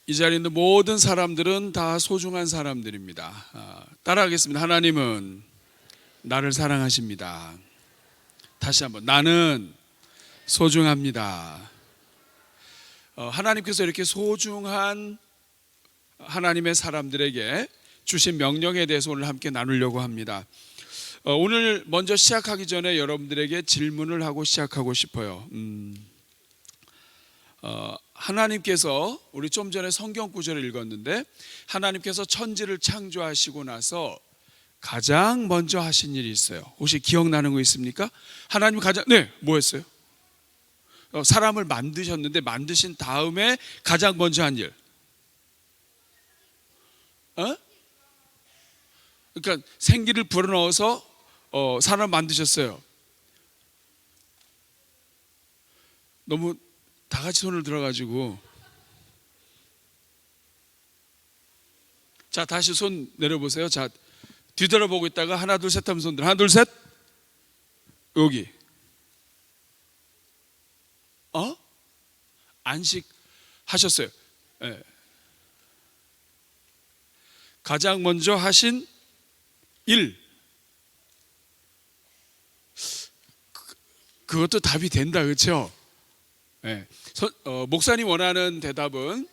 이 자리에 있는 모든 사람들은 다 소중한 사람들입니다. 따라하겠습니다. 하나님은 나를 사랑하십니다. 다시 한번, 나는 소중합니다. 하나님께서 이렇게 소중한 하나님의 사람들에게 주신 명령에 대해서 오늘 함께 나누려고 합니다. 오늘 먼저 시작하기 전에 여러분들에게 질문을 하고 시작하고 싶어요. 하나님께서, 우리 좀 전에 성경 구절을 읽었는데, 하나님께서 천지를 창조하시고 나서 가장 먼저 하신 일이 있어요. 혹시 기억나는 거 있습니까? 하나님 뭐 했어요? 사람을 만드셨는데, 만드신 다음에 가장 먼저 한 일. 그러니까 생기를 불어넣어서 사람 만드셨어요. 너무 다 같이 손을 들어가지고. 자, 다시 손 내려보세요. 자, 뒤돌아보고 있다가 하나 둘 셋 하면 손 들어. 하나 둘 셋. 여기. 안식하셨어요. 네. 가장 먼저 하신 일. 그것도 답이 된다, 그렇죠? 네. 목사님 원하는 대답은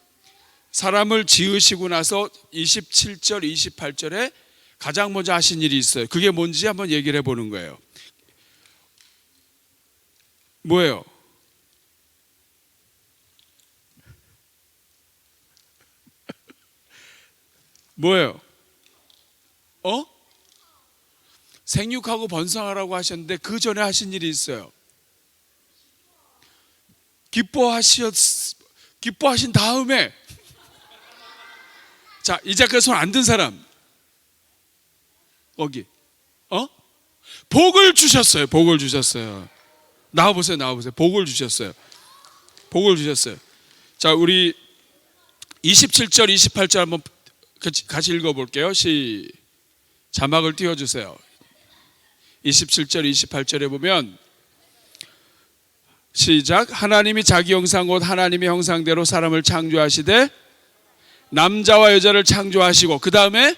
사람을 지으시고 나서 27절, 28절에 가장 먼저 하신 일이 있어요. 그게 뭔지 한번 얘기를 해보는 거예요. 뭐예요? 뭐예요? 생육하고 번성하라고 하셨는데 그 전에 하신 일이 있어요. 기뻐하신 다음에, 자, 이제 그 손 안 든 사람 거기 복을 주셨어요. 복을 주셨어요. 나와보세요. 복을 주셨어요. 자, 우리 27절 28절 한번 같이 읽어볼게요. 자막을 띄워주세요. 27절 28절에 보면 시작. 하나님이 자기 형상 곧 하나님의 형상대로 사람을 창조하시되 남자와 여자를 창조하시고, 그 다음에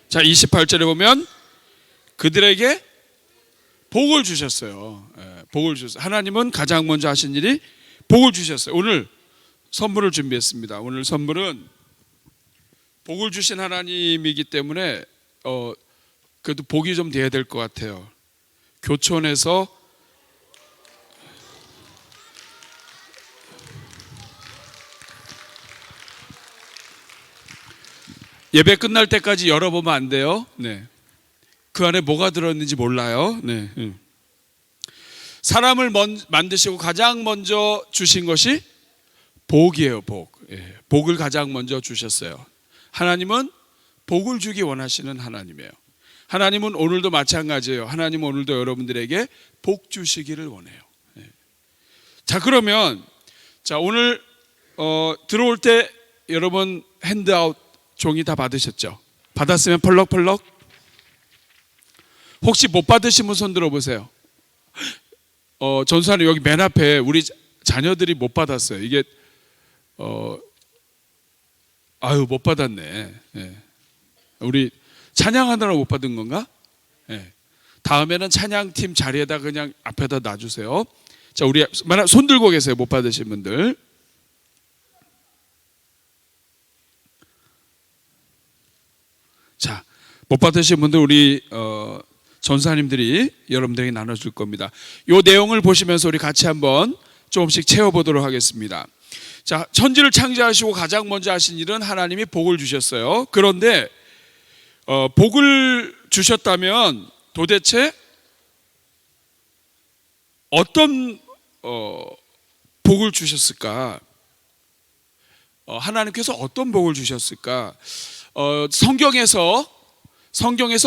자 28절에 보면 그들에게 복을 주셨어요. 복을 주셨어요. 하나님은 가장 먼저 하신 일이 복을 주셨어요. 오늘 선물을 준비했습니다. 오늘 선물은 복을 주신 하나님이기 때문에 그래도 복이 좀 돼야 될 것 같아요. 교촌에서 예배 끝날 때까지 열어보면 안 돼요. 네. 그 안에 뭐가 들었는지 몰라요. 네. 사람을 만드시고 가장 먼저 주신 것이 복이에요. 복. 복을 가장 먼저 주셨어요. 하나님은 복을 주기 원하시는 하나님이에요. 하나님은 오늘도 마찬가지예요. 하나님은 오늘도 여러분들에게 복 주시기를 원해요. 자, 그러면 자, 오늘 들어올 때 여러분 핸드아웃 종이 다 받으셨죠? 받았으면 펄럭펄럭. 혹시 못 받으신 분 손 들어보세요. 전수하는 여기 맨 앞에 우리 자녀들이 못 받았어요. 이게 못 받았네. 우리 찬양하느라 못 받은 건가? 다음에는 찬양팀 자리에다 그냥 앞에다 놔주세요. 자, 우리 손 들고 계세요. 못 받으신 분들. 자, 못 받으신 분들 우리 전사님들이 여러분들에게 나눠줄 겁니다. 이 내용을 보시면서 우리 같이 한번 조금씩 채워보도록 하겠습니다. 자, 천지를 창조하시고 가장 먼저 하신 일은 하나님이 복을 주셨어요. 그런데 복을 주셨다면 도대체 어떤 복을 주셨을까? 하나님께서 어떤 복을 주셨을까? 성경에서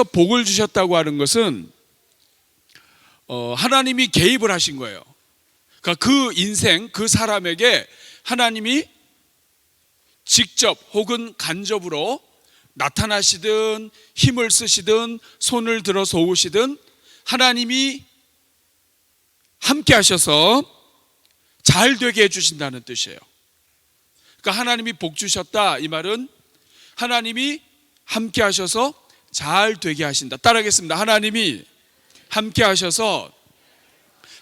복을 주셨다고 하는 것은 하나님이 개입을 하신 거예요. 그러니까 그 인생, 그 사람에게 하나님이 직접 혹은 간접으로 나타나시든 힘을 쓰시든 손을 들어 도우시든 하나님이 함께 하셔서 잘 되게 해주신다는 뜻이에요. 그러니까 하나님이 복 주셨다, 이 말은 하나님이 함께 하셔서 잘 되게 하신다. 따라하겠습니다. 하나님이 함께 하셔서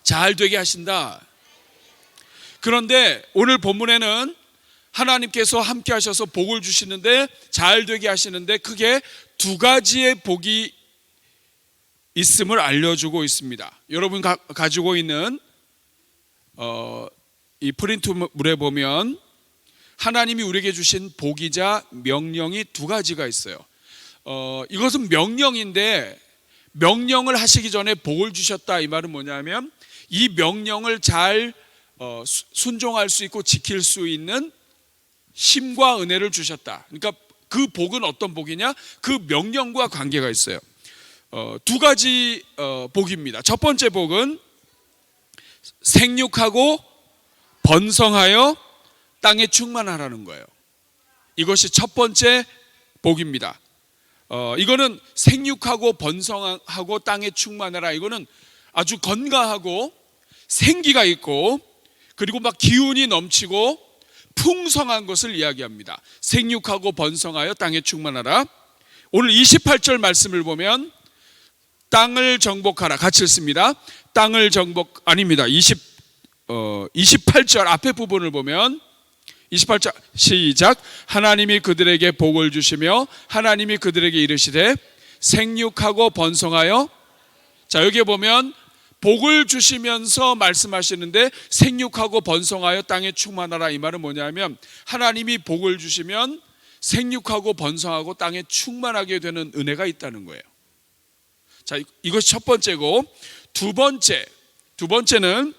잘 되게 하신다. 그런데 오늘 본문에는 하나님께서 함께 하셔서 복을 주시는데, 잘 되게 하시는데 크게 두 가지의 복이 있음을 알려주고 있습니다. 여러분 가지고 있는 이 프린트물에 보면 하나님이 우리에게 주신 복이자 명령이 두 가지가 있어요. 이것은 명령인데, 명령을 하시기 전에 복을 주셨다, 이 말은 뭐냐면 이 명령을 잘 순종할 수 있고 지킬 수 있는 힘과 은혜를 주셨다. 그러니까 그 복은 어떤 복이냐? 그 명령과 관계가 있어요. 두 가지 복입니다. 첫 번째 복은 생육하고 번성하여 땅에 충만하라는 거예요. 이것이 첫 번째 복입니다. 이거는 생육하고 번성하고 땅에 충만하라, 이거는 아주 건강하고 생기가 있고 그리고 막 기운이 넘치고 풍성한 것을 이야기합니다. 생육하고 번성하여 땅에 충만하라. 오늘 28절 말씀을 보면 땅을 정복하라, 같이 읽습니다. 땅을 정복, 아닙니다. 28절 앞에 부분을 보면 28절 시작. 하나님이 그들에게 복을 주시며 하나님이 그들에게 이르시되 생육하고 번성하여. 자, 여기에 보면 복을 주시면서 말씀하시는데 생육하고 번성하여 땅에 충만하라, 이 말은 뭐냐면 하나님이 복을 주시면 생육하고 번성하고 땅에 충만하게 되는 은혜가 있다는 거예요. 자, 이것이 첫 번째고, 두 번째는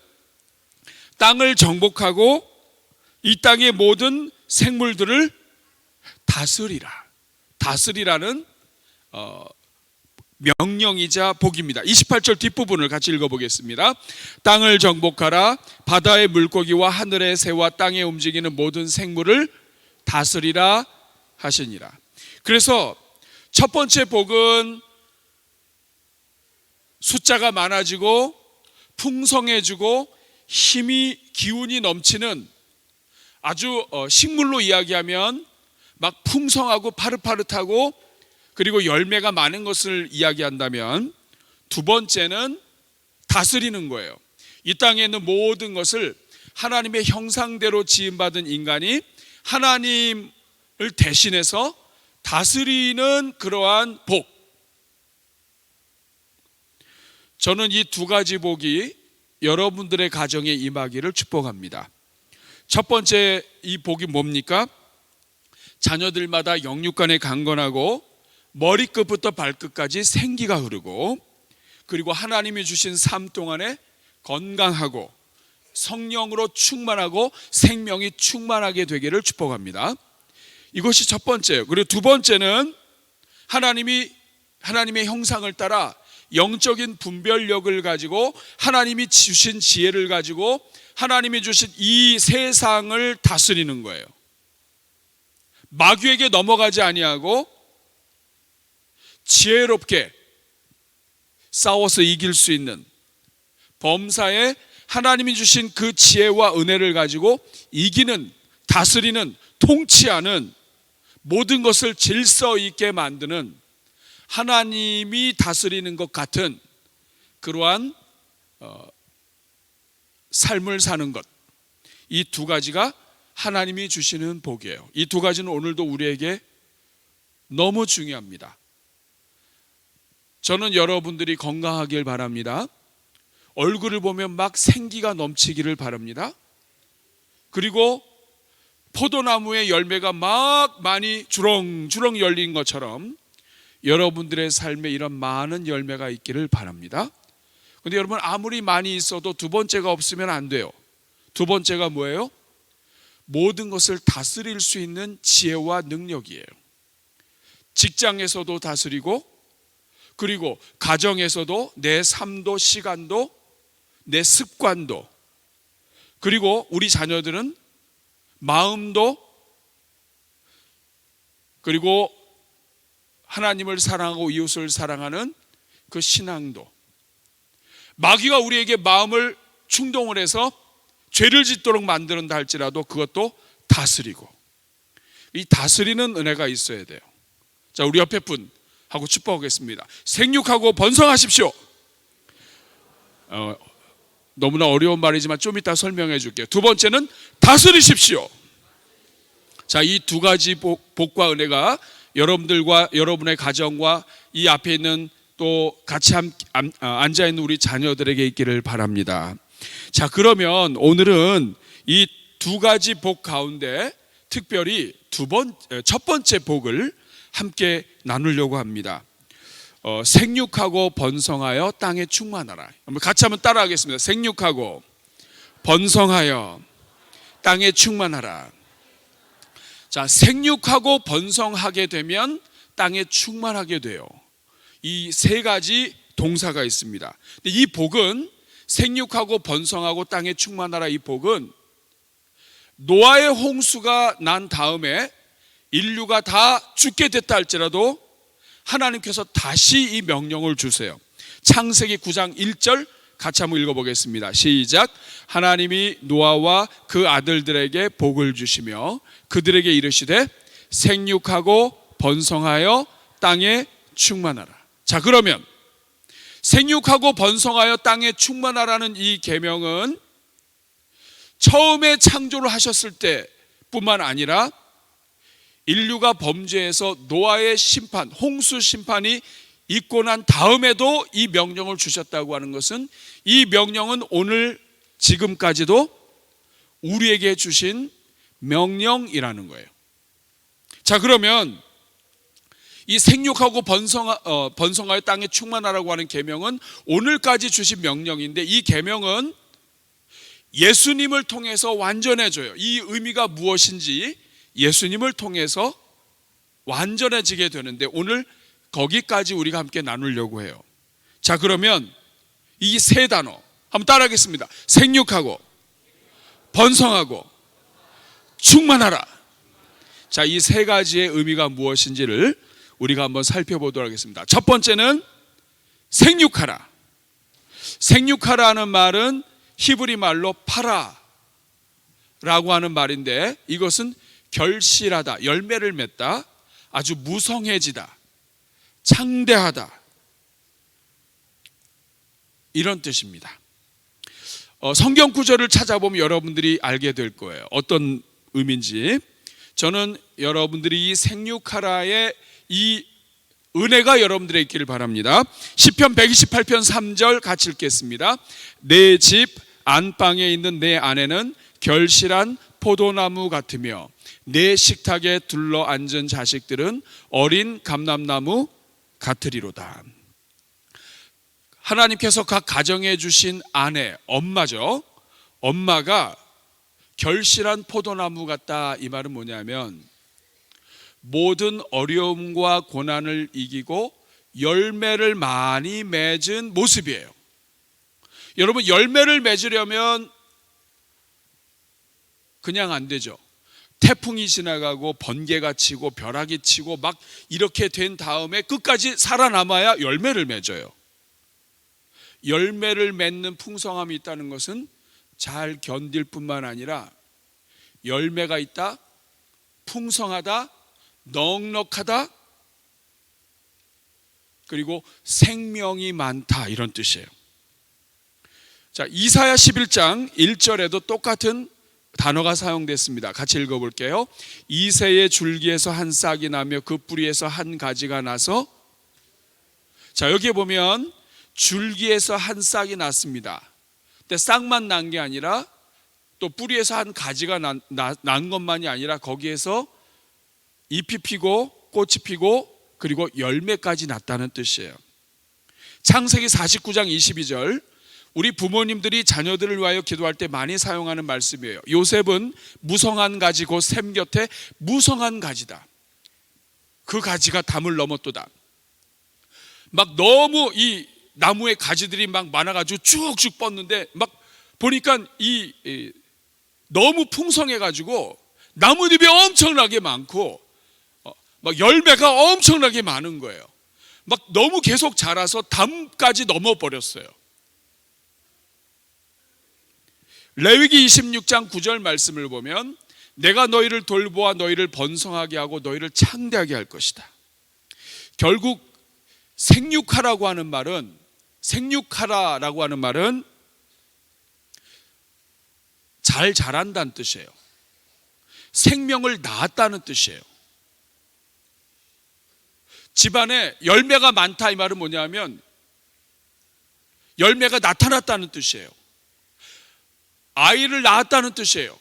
땅을 정복하고 이 땅의 모든 생물들을 다스리라는 명령이자 복입니다. 28절 뒷부분을 같이 읽어보겠습니다. 땅을 정복하라. 바다의 물고기와 하늘의 새와 땅에 움직이는 모든 생물을 다스리라 하시니라. 그래서 첫 번째 복은 숫자가 많아지고 풍성해지고 기운이 넘치는, 아주 식물로 이야기하면 막 풍성하고 파릇파릇하고 그리고 열매가 많은 것을 이야기한다면, 두 번째는 다스리는 거예요. 이 땅에 있는 모든 것을 하나님의 형상대로 지음받은 인간이 하나님을 대신해서 다스리는 그러한 복. 저는 이 두 가지 복이 여러분들의 가정에 임하기를 축복합니다. 첫 번째 이 복이 뭡니까? 자녀들마다 영육간에 강건하고 머리끝부터 발끝까지 생기가 흐르고, 그리고 하나님이 주신 삶 동안에 건강하고 성령으로 충만하고 생명이 충만하게 되기를 축복합니다. 이것이 첫 번째예요. 그리고 두 번째는 하나님의 형상을 따라 영적인 분별력을 가지고 하나님이 주신 지혜를 가지고 하나님이 주신 이 세상을 다스리는 거예요. 마귀에게 넘어가지 아니하고 지혜롭게 싸워서 이길 수 있는, 범사에 하나님이 주신 그 지혜와 은혜를 가지고 이기는, 다스리는, 통치하는, 모든 것을 질서 있게 만드는, 하나님이 다스리는 것 같은 그러한 삶을 사는 것, 이 두 가지가 하나님이 주시는 복이에요. 이 두 가지는 오늘도 우리에게 너무 중요합니다. 저는 여러분들이 건강하길 바랍니다. 얼굴을 보면 막 생기가 넘치기를 바랍니다. 그리고 포도나무의 열매가 막 많이 주렁주렁 열린 것처럼 여러분들의 삶에 이런 많은 열매가 있기를 바랍니다. 근데 여러분, 아무리 많이 있어도 두 번째가 없으면 안 돼요. 두 번째가 뭐예요? 모든 것을 다스릴 수 있는 지혜와 능력이에요. 직장에서도 다스리고, 그리고 가정에서도 내 삶도 시간도 내 습관도, 그리고 우리 자녀들은 마음도, 그리고 하나님을 사랑하고 이웃을 사랑하는 그 신앙도. 마귀가 우리에게 마음을 충동을 해서 죄를 짓도록 만드는다 할지라도 그것도 다스리고, 이 다스리는 은혜가 있어야 돼요. 자, 우리 옆에 분하고 축복하겠습니다. 생육하고 번성하십시오. 너무나 어려운 말이지만 좀 이따 설명해 줄게요. 두 번째는 다스리십시오. 자, 이 두 가지 복과 은혜가 여러분들과 여러분의 가정과 이 앞에 있는 또 같이 앉아 있는 우리 자녀들에게 있기를 바랍니다. 자, 그러면 오늘은 이 두 가지 복 가운데 특별히 첫 번째 복을 함께 나누려고 합니다. 생육하고 번성하여 땅에 충만하라. 같이 한번 따라하겠습니다. 생육하고 번성하여 땅에 충만하라. 자, 생육하고 번성하게 되면 땅에 충만하게 돼요. 이 세 가지 동사가 있습니다. 근데 이 복은, 생육하고 번성하고 땅에 충만하라, 이 복은 노아의 홍수가 난 다음에 인류가 다 죽게 됐다 할지라도 하나님께서 다시 이 명령을 주세요. 창세기 9장 1절 같이 한번 읽어보겠습니다. 시작. 하나님이 노아와 그 아들들에게 복을 주시며 그들에게 이르시되 생육하고 번성하여 땅에 충만하라. 자, 그러면 생육하고 번성하여 땅에 충만하라는 이 계명은 처음에 창조를 하셨을 때 뿐만 아니라 인류가 범죄해서 노아의 심판, 홍수 심판이 있고 난 다음에도 이 명령을 주셨다고 하는 것은, 이 명령은 오늘 지금까지도 우리에게 주신 명령이라는 거예요. 자, 그러면 이 생육하고 번성하여 땅에 충만하라고 하는 계명은 오늘까지 주신 명령인데, 이 계명은 예수님을 통해서 완전해져요. 이 의미가 무엇인지 예수님을 통해서 완전해지게 되는데, 오늘 거기까지 우리가 함께 나누려고 해요. 자, 그러면 이 세 단어 한번 따라하겠습니다. 생육하고 번성하고 충만하라. 자, 이 세 가지의 의미가 무엇인지를 우리가 한번 살펴보도록 하겠습니다. 첫 번째는 생육하라. 생육하라는 말은 히브리 말로 파라라고 하는 말인데, 이것은 결실하다, 열매를 맺다, 아주 무성해지다, 창대하다, 이런 뜻입니다. 성경 구절을 찾아보면 여러분들이 알게 될 거예요. 어떤 의미인지. 저는 여러분들이 이 생육하라의 이 은혜가 여러분들에게 있기를 바랍니다. 시편 128편 3절 같이 읽겠습니다. 내 집 안방에 있는 내 아내는 결실한 포도나무 같으며 내 식탁에 둘러 앉은 자식들은 어린 감람나무 같으리로다. 하나님께서 각 가정에 주신 아내, 엄마죠. 엄마가 결실한 포도나무 같다. 이 말은 뭐냐면 모든 어려움과 고난을 이기고 열매를 많이 맺은 모습이에요. 여러분, 열매를 맺으려면 그냥 안 되죠. 태풍이 지나가고 번개가 치고 벼락이 치고 막 이렇게 된 다음에 끝까지 살아남아야 열매를 맺어요. 열매를 맺는 풍성함이 있다는 것은 잘 견딜 뿐만 아니라 열매가 있다, 풍성하다, 넉넉하다, 그리고 생명이 많다, 이런 뜻이에요. 자, 이사야 11장 1절에도 똑같은 단어가 사용됐습니다. 같이 읽어볼게요. 이새의 줄기에서 한 싹이 나며 그 뿌리에서 한 가지가 나서, 자, 여기에 보면 줄기에서 한 싹이 났습니다. 근데 싹만 난 게 아니라 또 뿌리에서 한 가지가 난 것만이 아니라 거기에서 잎이 피고 꽃이 피고 그리고 열매까지 났다는 뜻이에요. 창세기 49장 22절, 우리 부모님들이 자녀들을 위하여 기도할 때 많이 사용하는 말씀이에요. 요셉은 무성한 가지 곧 샘 곁에 무성한 가지다. 그 가지가 담을 넘었도다. 막 너무 이 나무의 가지들이 막 많아가지고 쭉쭉 뻗는데 막 보니까 너무 풍성해가지고 나뭇잎이 엄청나게 많고 막 열매가 엄청나게 많은 거예요. 막 너무 계속 자라서 담까지 넘어버렸어요. 레위기 26장 9절 말씀을 보면 내가 너희를 돌보아 너희를 번성하게 하고 너희를 창대하게 할 것이다. 결국 생육하라고 하는 말은, 생육하라라고 하는 말은 잘 자란다는 뜻이에요. 생명을 낳았다는 뜻이에요. 집안에 열매가 많다 이 말은 뭐냐면 열매가 나타났다는 뜻이에요. 아이를 낳았다는 뜻이에요.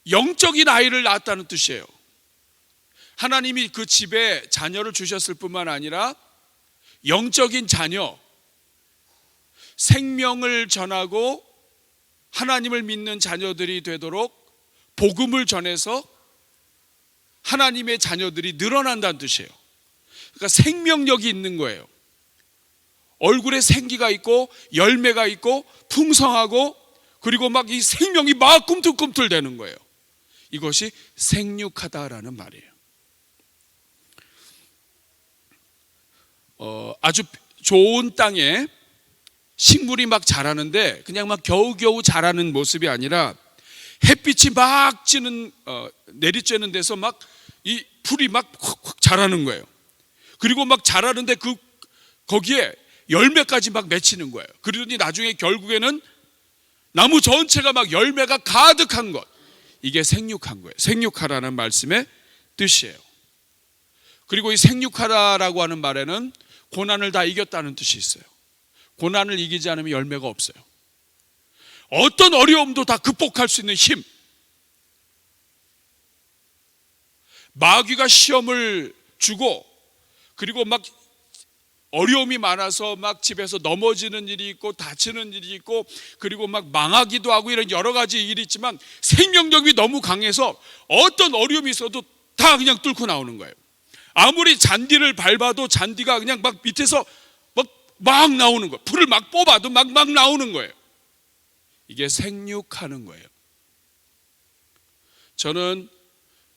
영적인 아이를 낳았다는 뜻이에요. 하나님이 그 집에 자녀를 주셨을 뿐만 아니라 영적인 자녀, 생명을 전하고 하나님을 믿는 자녀들이 되도록 복음을 전해서 하나님의 자녀들이 늘어난다는 뜻이에요. 그러니까 생명력이 있는 거예요. 얼굴에 생기가 있고 열매가 있고 풍성하고 그리고 막 이 생명이 막 꿈틀꿈틀 되는 거예요. 이것이 생육하다라는 말이에요. 아주 좋은 땅에 식물이 막 자라는데 그냥 막 겨우겨우 자라는 모습이 아니라 햇빛이 막 찌는 내리쬐는 데서 막 이 풀이 막 확 자라는 거예요. 그리고 막 자라는데 거기에 열매까지 막 맺히는 거예요. 그러더니 나중에 결국에는 나무 전체가 막 열매가 가득한 것, 이게 생육한 거예요. 생육하라는 말씀의 뜻이에요. 그리고 이 생육하라라고 하는 말에는 고난을 다 이겼다는 뜻이 있어요. 고난을 이기지 않으면 열매가 없어요. 어떤 어려움도 다 극복할 수 있는 힘. 마귀가 시험을 주고 그리고 막 어려움이 많아서 막 집에서 넘어지는 일이 있고 다치는 일이 있고 그리고 막 망하기도 하고 이런 여러 가지 일이 있지만 생명력이 너무 강해서 어떤 어려움이 있어도 다 그냥 뚫고 나오는 거예요. 아무리 잔디를 밟아도 잔디가 그냥 막 밑에서 막 나오는 거예요. 풀을 막 뽑아도 막 나오는 거예요. 이게 생육하는 거예요. 저는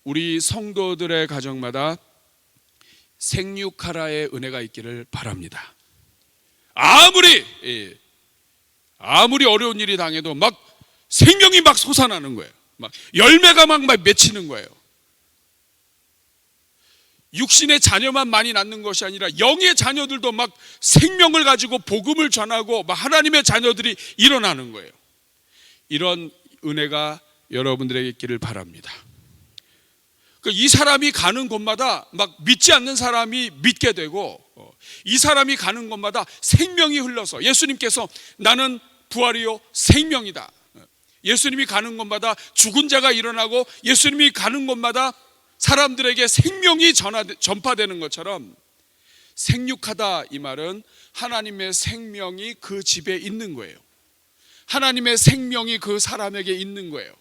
우리 성도들의 가정마다 생육하라의 은혜가 있기를 바랍니다. 아무리 어려운 일이 당해도 막 생명이 막 솟아나는 거예요. 막 열매가 막 맺히는 거예요. 육신의 자녀만 많이 낳는 것이 아니라 영의 자녀들도 막 생명을 가지고 복음을 전하고 막 하나님의 자녀들이 일어나는 거예요. 이런 은혜가 여러분들에게 있기를 바랍니다. 이 사람이 가는 곳마다 막 믿지 않는 사람이 믿게 되고 이 사람이 가는 곳마다 생명이 흘러서 예수님께서 나는 부활이요 생명이다. 예수님이 가는 곳마다 죽은 자가 일어나고 예수님이 가는 곳마다 사람들에게 생명이 전파되는 것처럼 생육하다 이 말은 하나님의 생명이 그 집에 있는 거예요. 하나님의 생명이 그 사람에게 있는 거예요.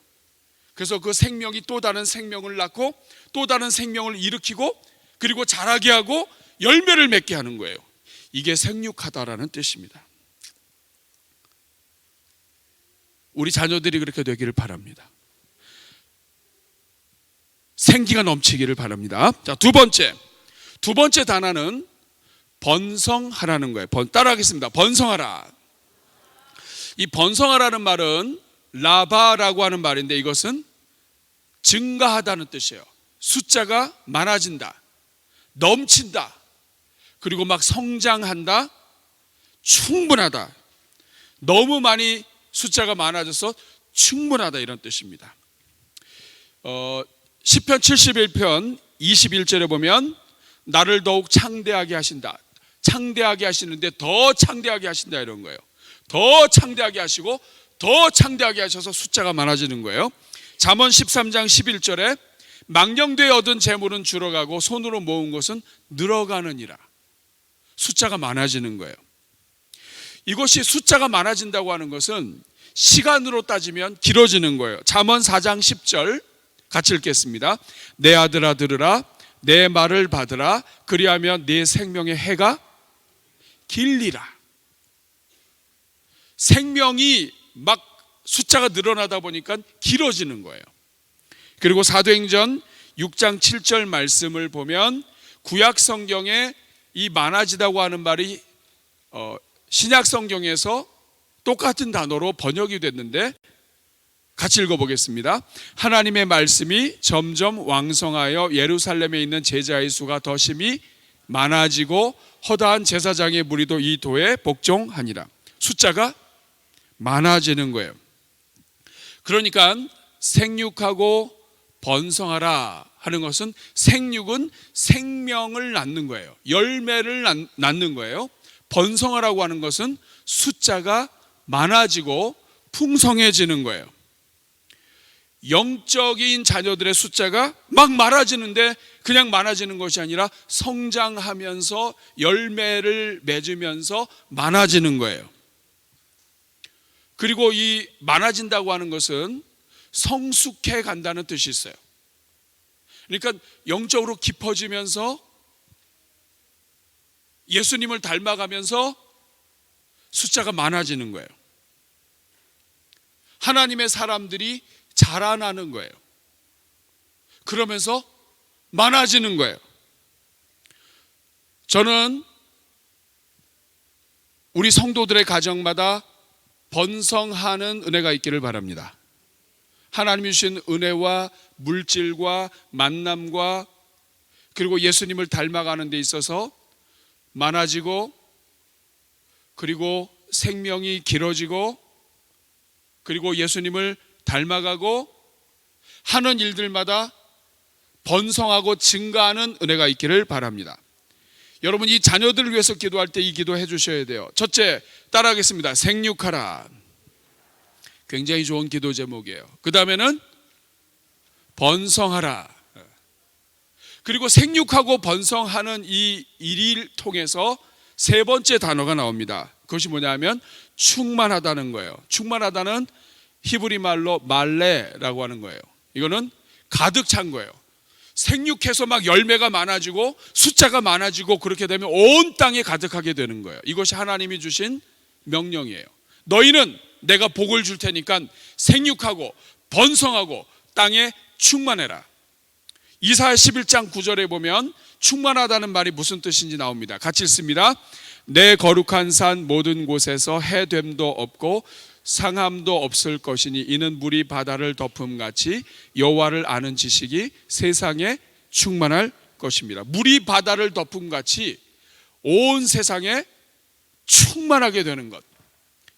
그래서 그 생명이 또 다른 생명을 낳고 또 다른 생명을 일으키고 그리고 자라게 하고 열매를 맺게 하는 거예요. 이게 생육하다라는 뜻입니다. 우리 자녀들이 그렇게 되기를 바랍니다. 생기가 넘치기를 바랍니다. 자, 두 번째 단어는 번성하라는 거예요. 따라하겠습니다. 번성하라. 이 번성하라는 말은 라바라고 하는 말인데 이것은 증가하다는 뜻이에요. 숫자가 많아진다, 넘친다, 그리고 막 성장한다, 충분하다. 너무 많이 숫자가 많아져서 충분하다 이런 뜻입니다. 시편 71편 21절에 보면 나를 더욱 창대하게 하신다. 창대하게 하시는데 더 창대하게 하신다 이런 거예요. 더 창대하게 하시고 더 창대하게 하셔서 숫자가 많아지는 거예요. 잠언 13장 11절에 망령되이 얻은 재물은 줄어가고 손으로 모은 것은 늘어가느니라. 숫자가 많아지는 거예요. 이것이 숫자가 많아진다고 하는 것은 시간으로 따지면 길어지는 거예요. 잠언 4장 10절 같이 읽겠습니다. 내 아들아 들으라, 내 말을 받으라, 그리하면 네 생명의 해가 길리라. 생명이 막 숫자가 늘어나다 보니까 길어지는 거예요. 그리고 사도행전 6장 7절 말씀을 보면 구약 성경에 이 많아지다고 하는 말이 신약 성경에서 똑같은 단어로 번역이 됐는데 같이 읽어보겠습니다. 하나님의 말씀이 점점 왕성하여 예루살렘에 있는 제자의 수가 더 심히 많아지고 허다한 제사장의 무리도 이 도에 복종하니라. 숫자가 많아지는 거예요. 그러니까 생육하고 번성하라 하는 것은, 생육은 생명을 낳는 거예요. 열매를 낳는 거예요. 번성하라고 하는 것은 숫자가 많아지고 풍성해지는 거예요. 영적인 자녀들의 숫자가 막 많아지는데 그냥 많아지는 것이 아니라 성장하면서 열매를 맺으면서 많아지는 거예요. 그리고 이 많아진다고 하는 것은 성숙해 간다는 뜻이 있어요. 그러니까 영적으로 깊어지면서 예수님을 닮아가면서 숫자가 많아지는 거예요. 하나님의 사람들이 자라나는 거예요. 그러면서 많아지는 거예요. 저는 우리 성도들의 가정마다 번성하는 은혜가 있기를 바랍니다. 하나님이 주신 은혜와 물질과 만남과 그리고 예수님을 닮아가는 데 있어서 많아지고, 그리고 생명이 길어지고, 그리고 예수님을 닮아가고 하는 일들마다 번성하고 증가하는 은혜가 있기를 바랍니다. 여러분, 이 자녀들을 위해서 기도할 때 이 기도 해주셔야 돼요. 첫째, 따라하겠습니다. 생육하라. 굉장히 좋은 기도 제목이에요. 그 다음에는 번성하라. 그리고 생육하고 번성하는 이 일을 통해서 세 번째 단어가 나옵니다. 그것이 뭐냐면 충만하다는 거예요. 충만하다는 히브리 말로 말레라고 하는 거예요. 이거는 가득 찬 거예요. 생육해서 막 열매가 많아지고 숫자가 많아지고 그렇게 되면 온 땅에 가득하게 되는 거예요. 이것이 하나님이 주신 명령이에요. 너희는 내가 복을 줄 테니까 생육하고 번성하고 땅에 충만해라. 이사야 11장 9절에 보면 충만하다는 말이 무슨 뜻인지 나옵니다. 같이 읽습니다. 내 거룩한 산 모든 곳에서 해됨도 없고 상함도 없을 것이니 이는 물이 바다를 덮음같이 여호와를 아는 지식이 세상에 충만할 것입니다. 물이 바다를 덮음같이 온 세상에 충만하게 되는 것,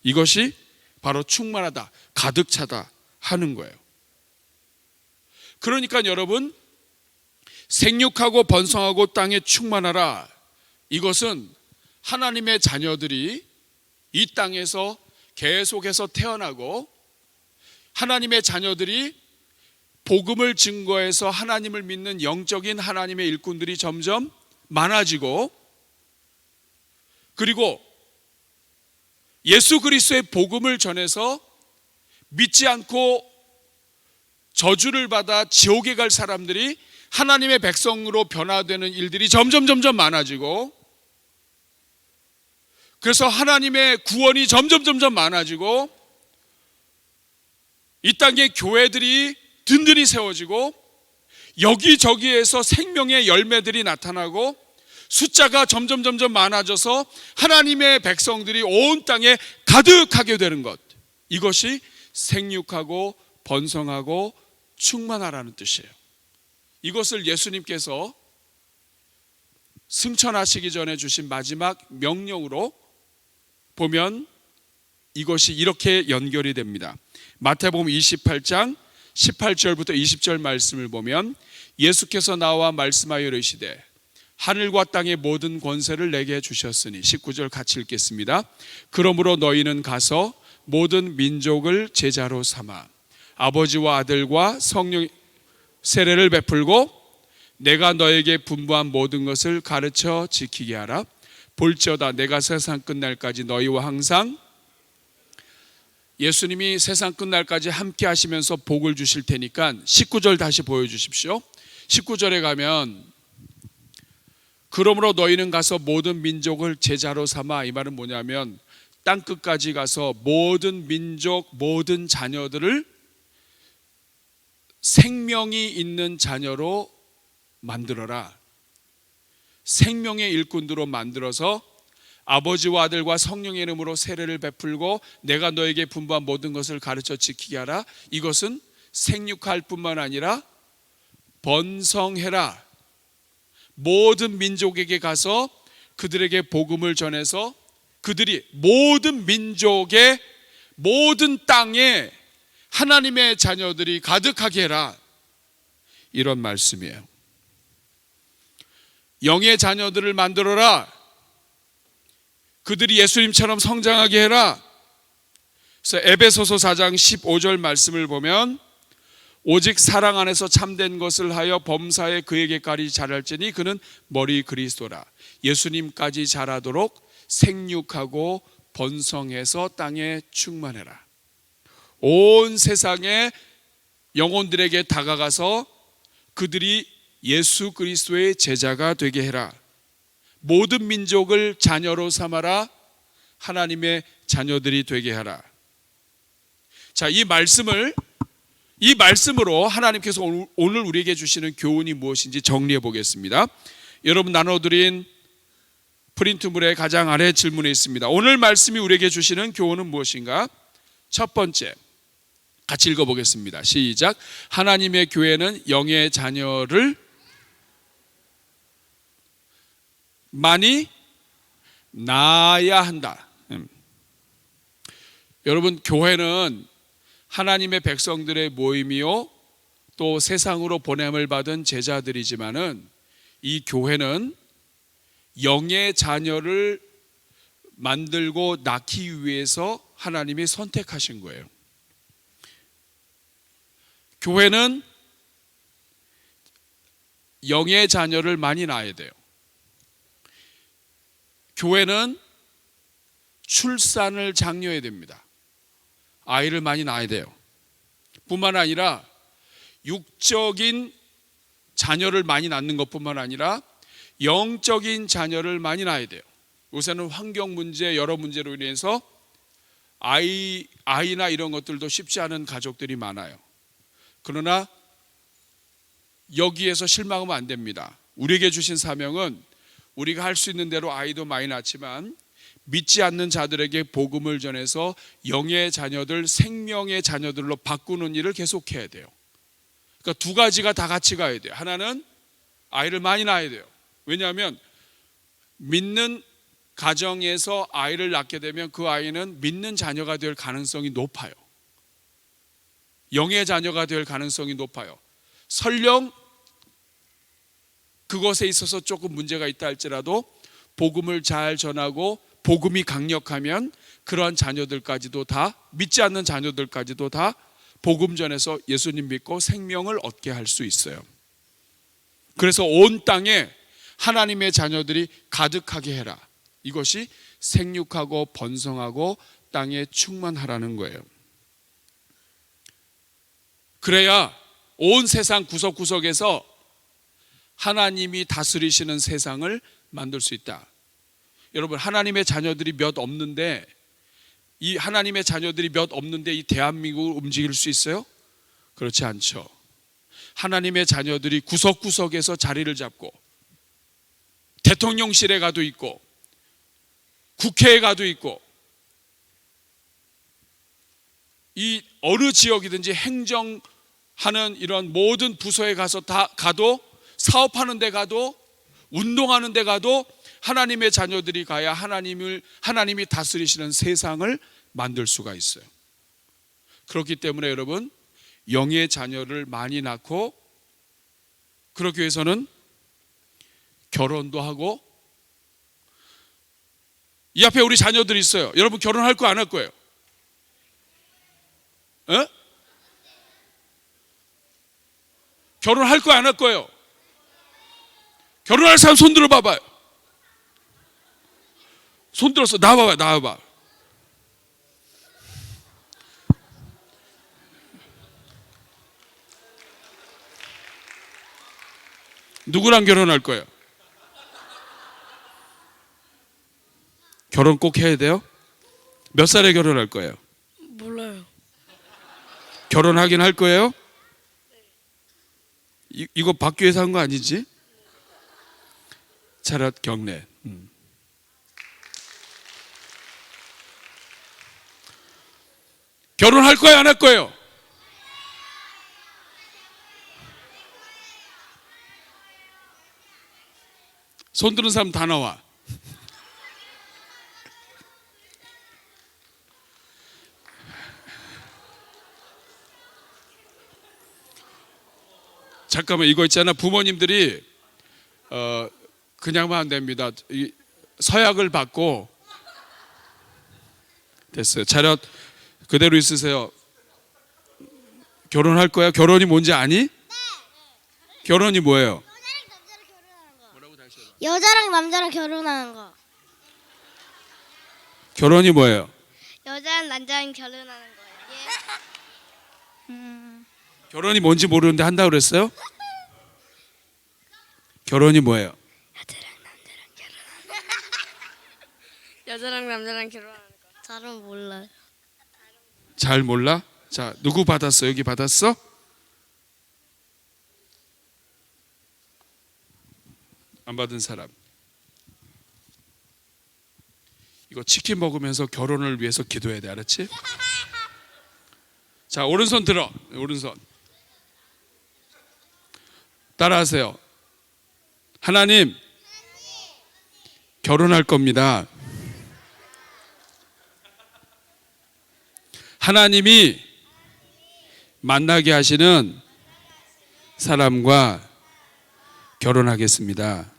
이것이 바로 충만하다, 가득 차다 하는 거예요. 그러니까 여러분, 생육하고 번성하고 땅에 충만하라, 이것은 하나님의 자녀들이 이 땅에서 계속해서 태어나고 하나님의 자녀들이 복음을 증거해서 하나님을 믿는 영적인 하나님의 일꾼들이 점점 많아지고, 그리고 예수 그리스도의 복음을 전해서 믿지 않고 저주를 받아 지옥에 갈 사람들이 하나님의 백성으로 변화되는 일들이 점점 많아지고, 그래서 하나님의 구원이 점점 많아지고, 이 땅의 교회들이 든든히 세워지고, 여기저기에서 생명의 열매들이 나타나고 숫자가 점점 많아져서 하나님의 백성들이 온 땅에 가득하게 되는 것, 이것이 생육하고 번성하고 충만하라는 뜻이에요. 이것을 예수님께서 승천하시기 전에 주신 마지막 명령으로 보면 이것이 이렇게 연결이 됩니다. 마태복음 28장 18절부터 20절 말씀을 보면 예수께서 나와 말씀하여 이르시되 하늘과 땅의 모든 권세를 내게 주셨으니, 19절 같이 읽겠습니다. 그러므로 너희는 가서 모든 민족을 제자로 삼아 아버지와 아들과 성령 세례를 베풀고 내가 너에게 분부한 모든 것을 가르쳐 지키게 하라. 볼지어다 내가 세상 끝날까지 너희와 항상, 예수님이 세상 끝날까지 함께 하시면서 복을 주실 테니까 19절 다시 보여주십시오. 19절에 가면 그러므로 너희는 가서 모든 민족을 제자로 삼아, 이 말은 뭐냐면 땅끝까지 가서 모든 민족 모든 자녀들을 생명이 있는 자녀로 만들어라. 생명의 일꾼으로 만들어서 아버지와 아들과 성령의 이름으로 세례를 베풀고 내가 너에게 분부한 모든 것을 가르쳐 지키게 하라. 이것은 생육할 뿐만 아니라 번성해라. 모든 민족에게 가서 그들에게 복음을 전해서 그들이 모든 민족의 모든 땅에 하나님의 자녀들이 가득하게 해라. 이런 말씀이에요. 영의 자녀들을 만들어라. 그들이 예수님처럼 성장하게 해라. 그래서 에베소서 4장 15절 말씀을 보면 오직 사랑 안에서 참된 것을 하여 범사에 그에게까지 자랄지니 그는 머리 그리스도라. 예수님까지 자라도록 생육하고 번성해서 땅에 충만해라. 온 세상의 영혼들에게 다가가서 그들이 예수 그리스도의 제자가 되게 해라. 모든 민족을 자녀로 삼아라. 하나님의 자녀들이 되게 하라. 자, 이 말씀으로 하나님께서 오늘 우리에게 주시는 교훈이 무엇인지 정리해 보겠습니다. 여러분 나눠드린 프린트물의 가장 아래 질문에 있습니다. 오늘 말씀이 우리에게 주시는 교훈은 무엇인가? 첫 번째, 같이 읽어보겠습니다. 시작. 하나님의 교회는 영의 자녀를 많이 낳아야 한다. 여러분, 교회는 하나님의 백성들의 모임이요 또 세상으로 보냄을 받은 제자들이지만은 이 교회는 영의 자녀를 만들고 낳기 위해서 하나님이 선택하신 거예요. 교회는 영의 자녀를 많이 낳아야 돼요. 교회는 출산을 장려해야 됩니다. 아이를 많이 낳아야 돼요. 뿐만 아니라 육적인 자녀를 많이 낳는 것뿐만 아니라 영적인 자녀를 많이 낳아야 돼요. 요새는 환경 문제, 여러 문제로 인해서 아이나 이런 것들도 쉽지 않은 가족들이 많아요. 그러나 여기에서 실망하면 안 됩니다. 우리에게 주신 사명은 우리가 할 수 있는 대로 아이도 많이 낳지만 믿지 않는 자들에게 복음을 전해서 영의 자녀들, 생명의 자녀들로 바꾸는 일을 계속해야 돼요. 그러니까 두 가지가 다 같이 가야 돼요. 하나는 아이를 많이 낳아야 돼요. 왜냐하면 믿는 가정에서 아이를 낳게 되면 그 아이는 믿는 자녀가 될 가능성이 높아요. 영의 자녀가 될 가능성이 높아요. 설령 그것에 있어서 조금 문제가 있다 할지라도 복음을 잘 전하고 복음이 강력하면 그러한 자녀들까지도 다, 믿지 않는 자녀들까지도 다 복음 전해서 예수님 믿고 생명을 얻게 할 수 있어요. 그래서 온 땅에 하나님의 자녀들이 가득하게 해라. 이것이 생육하고 번성하고 땅에 충만하라는 거예요. 그래야 온 세상 구석구석에서 하나님이 다스리시는 세상을 만들 수 있다. 여러분, 하나님의 자녀들이 몇 없는데 이 하나님의 자녀들이 몇 없는데 이 대한민국을 움직일 수 있어요? 그렇지 않죠. 하나님의 자녀들이 구석구석에서 자리를 잡고 대통령실에 가도 있고 국회에 가도 있고 이 어느 지역이든지 행정하는 이런 모든 부서에 가서 다 가도 사업하는 데 가도 운동하는 데 가도 하나님의 자녀들이 가야 하나님이 다스리시는 세상을 만들 수가 있어요. 그렇기 때문에 여러분, 영의 자녀를 많이 낳고 그러기 위해서는 결혼도 하고, 이 앞에 우리 자녀들이 있어요. 여러분 결혼할 거 안 할 거예요? 에? 결혼할 거 안 할 거예요? 결혼할 사람 손 들어 봐봐요. 손 들어서 나와봐요. 나와봐. 누구랑 결혼할 거예요? 결혼 꼭 해야 돼요? 몇 살에 결혼할 거예요? 몰라요. 결혼하긴 할 거예요? 이거 박교회에서 한 거 아니지? 차렷 경례. 결혼할 거예요, 안 할 거예요? 손 드는 사람 다 나와. 잠깐만, 이거 있잖아. 부모님들이 그냥만 안 됩니다. 이 서약을 받고. 됐어요. 차렷. 그대로 있으세요. 결혼할 거야? 결혼이 뭔지 아니? 결혼이 뭐예요? 여자랑 남자랑 결혼하는 거. 결혼이 뭐예요? 여자랑 남자랑 결혼하는 거예요. 결혼이 뭔지 모르는데 한다고 그랬어요? 결혼이 뭐예요? 여자랑 남자랑 결혼하는 거. 잘은 몰라요. 잘 몰라? 자, 누구 받았어? 여기 받았어? 안 받은 사람. 이거 치킨 먹으면서 결혼을 위해서 기도해야 돼, 알았지? 자, 오른손 들어. 오른손. 따라하세요. 하나님, 결혼할 겁니다. 하나님이 만나게 하시는 사람과 결혼하겠습니다.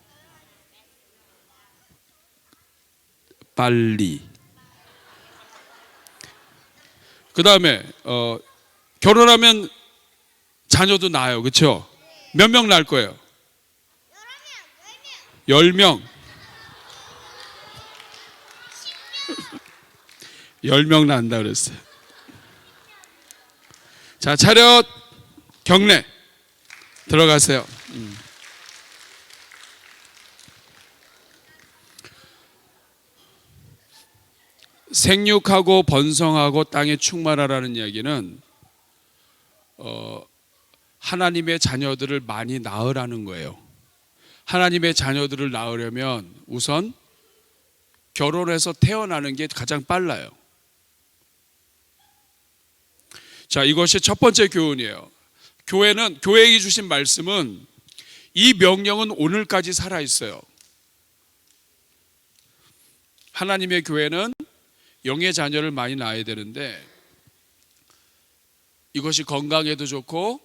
빨리. 그 다음에 결혼하면 자녀도 낳아요, 그렇죠? 몇 명 낳을 거예요? 10명. 10명 낳는다 그랬어요. 자, 차렷. 경례. 들어가세요. 생육하고 번성하고 땅에 충만하라는 이야기는 하나님의 자녀들을 많이 낳으라는 거예요. 하나님의 자녀들을 낳으려면 우선 결혼해서 태어나는 게 가장 빨라요. 자, 이것이 첫 번째 교훈이에요. 교회에게 주신 말씀은 이 명령은 오늘까지 살아 있어요. 하나님의 교회는 영의 자녀를 많이 낳아야 되는데 이것이 건강에도 좋고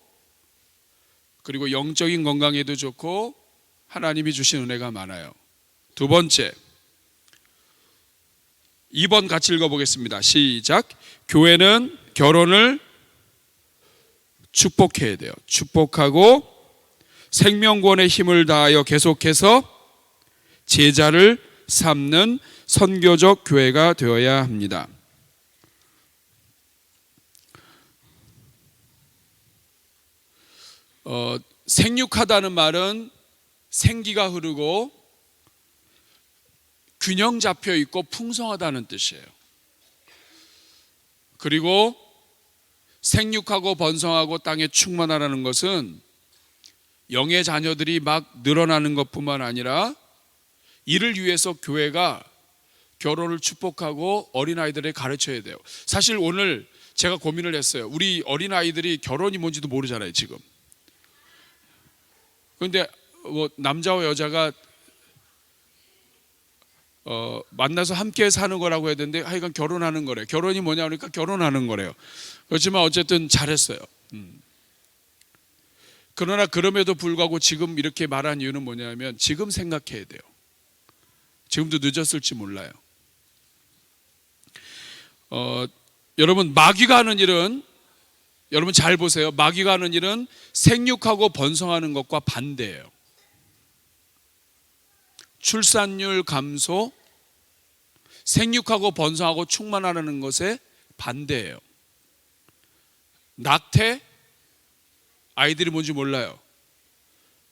그리고 영적인 건강에도 좋고 하나님이 주신 은혜가 많아요. 두 번째, 2번 같이 읽어보겠습니다. 시작. 교회는 결혼을 축복해야 돼요. 축복하고 생명권의 힘을 다하여 계속해서 제자를 삼는 선교적 교회가 되어야 합니다. 생육하다는 말은 생기가 흐르고 균형 잡혀 있고 풍성하다는 뜻이에요. 그리고 생육하고 번성하고 땅에 충만하라는 것은 영의 자녀들이 막 늘어나는 것뿐만 아니라 이를 위해서 교회가 결혼을 축복하고 어린아이들에 가르쳐야 돼요. 사실 오늘 제가 고민을 했어요. 우리 어린아이들이 결혼이 뭔지도 모르잖아요, 지금. 그런데 뭐 남자와 여자가 만나서 함께 사는 거라고 해야 되는데 하여간 결혼하는 거래요. 결혼이 뭐냐 그러니까 결혼하는 거래요. 그렇지만 어쨌든 잘했어요. 그러나 그럼에도 불구하고 지금 이렇게 말한 이유는 뭐냐면 지금 생각해야 돼요. 지금도 늦었을지 몰라요. 여러분, 마귀가 하는 일은, 여러분 잘 보세요. 마귀가 하는 일은 생육하고 번성하는 것과 반대예요. 출산율 감소, 생육하고 번성하고 충만하는 것에 반대예요. 낙태, 아이들이 뭔지 몰라요.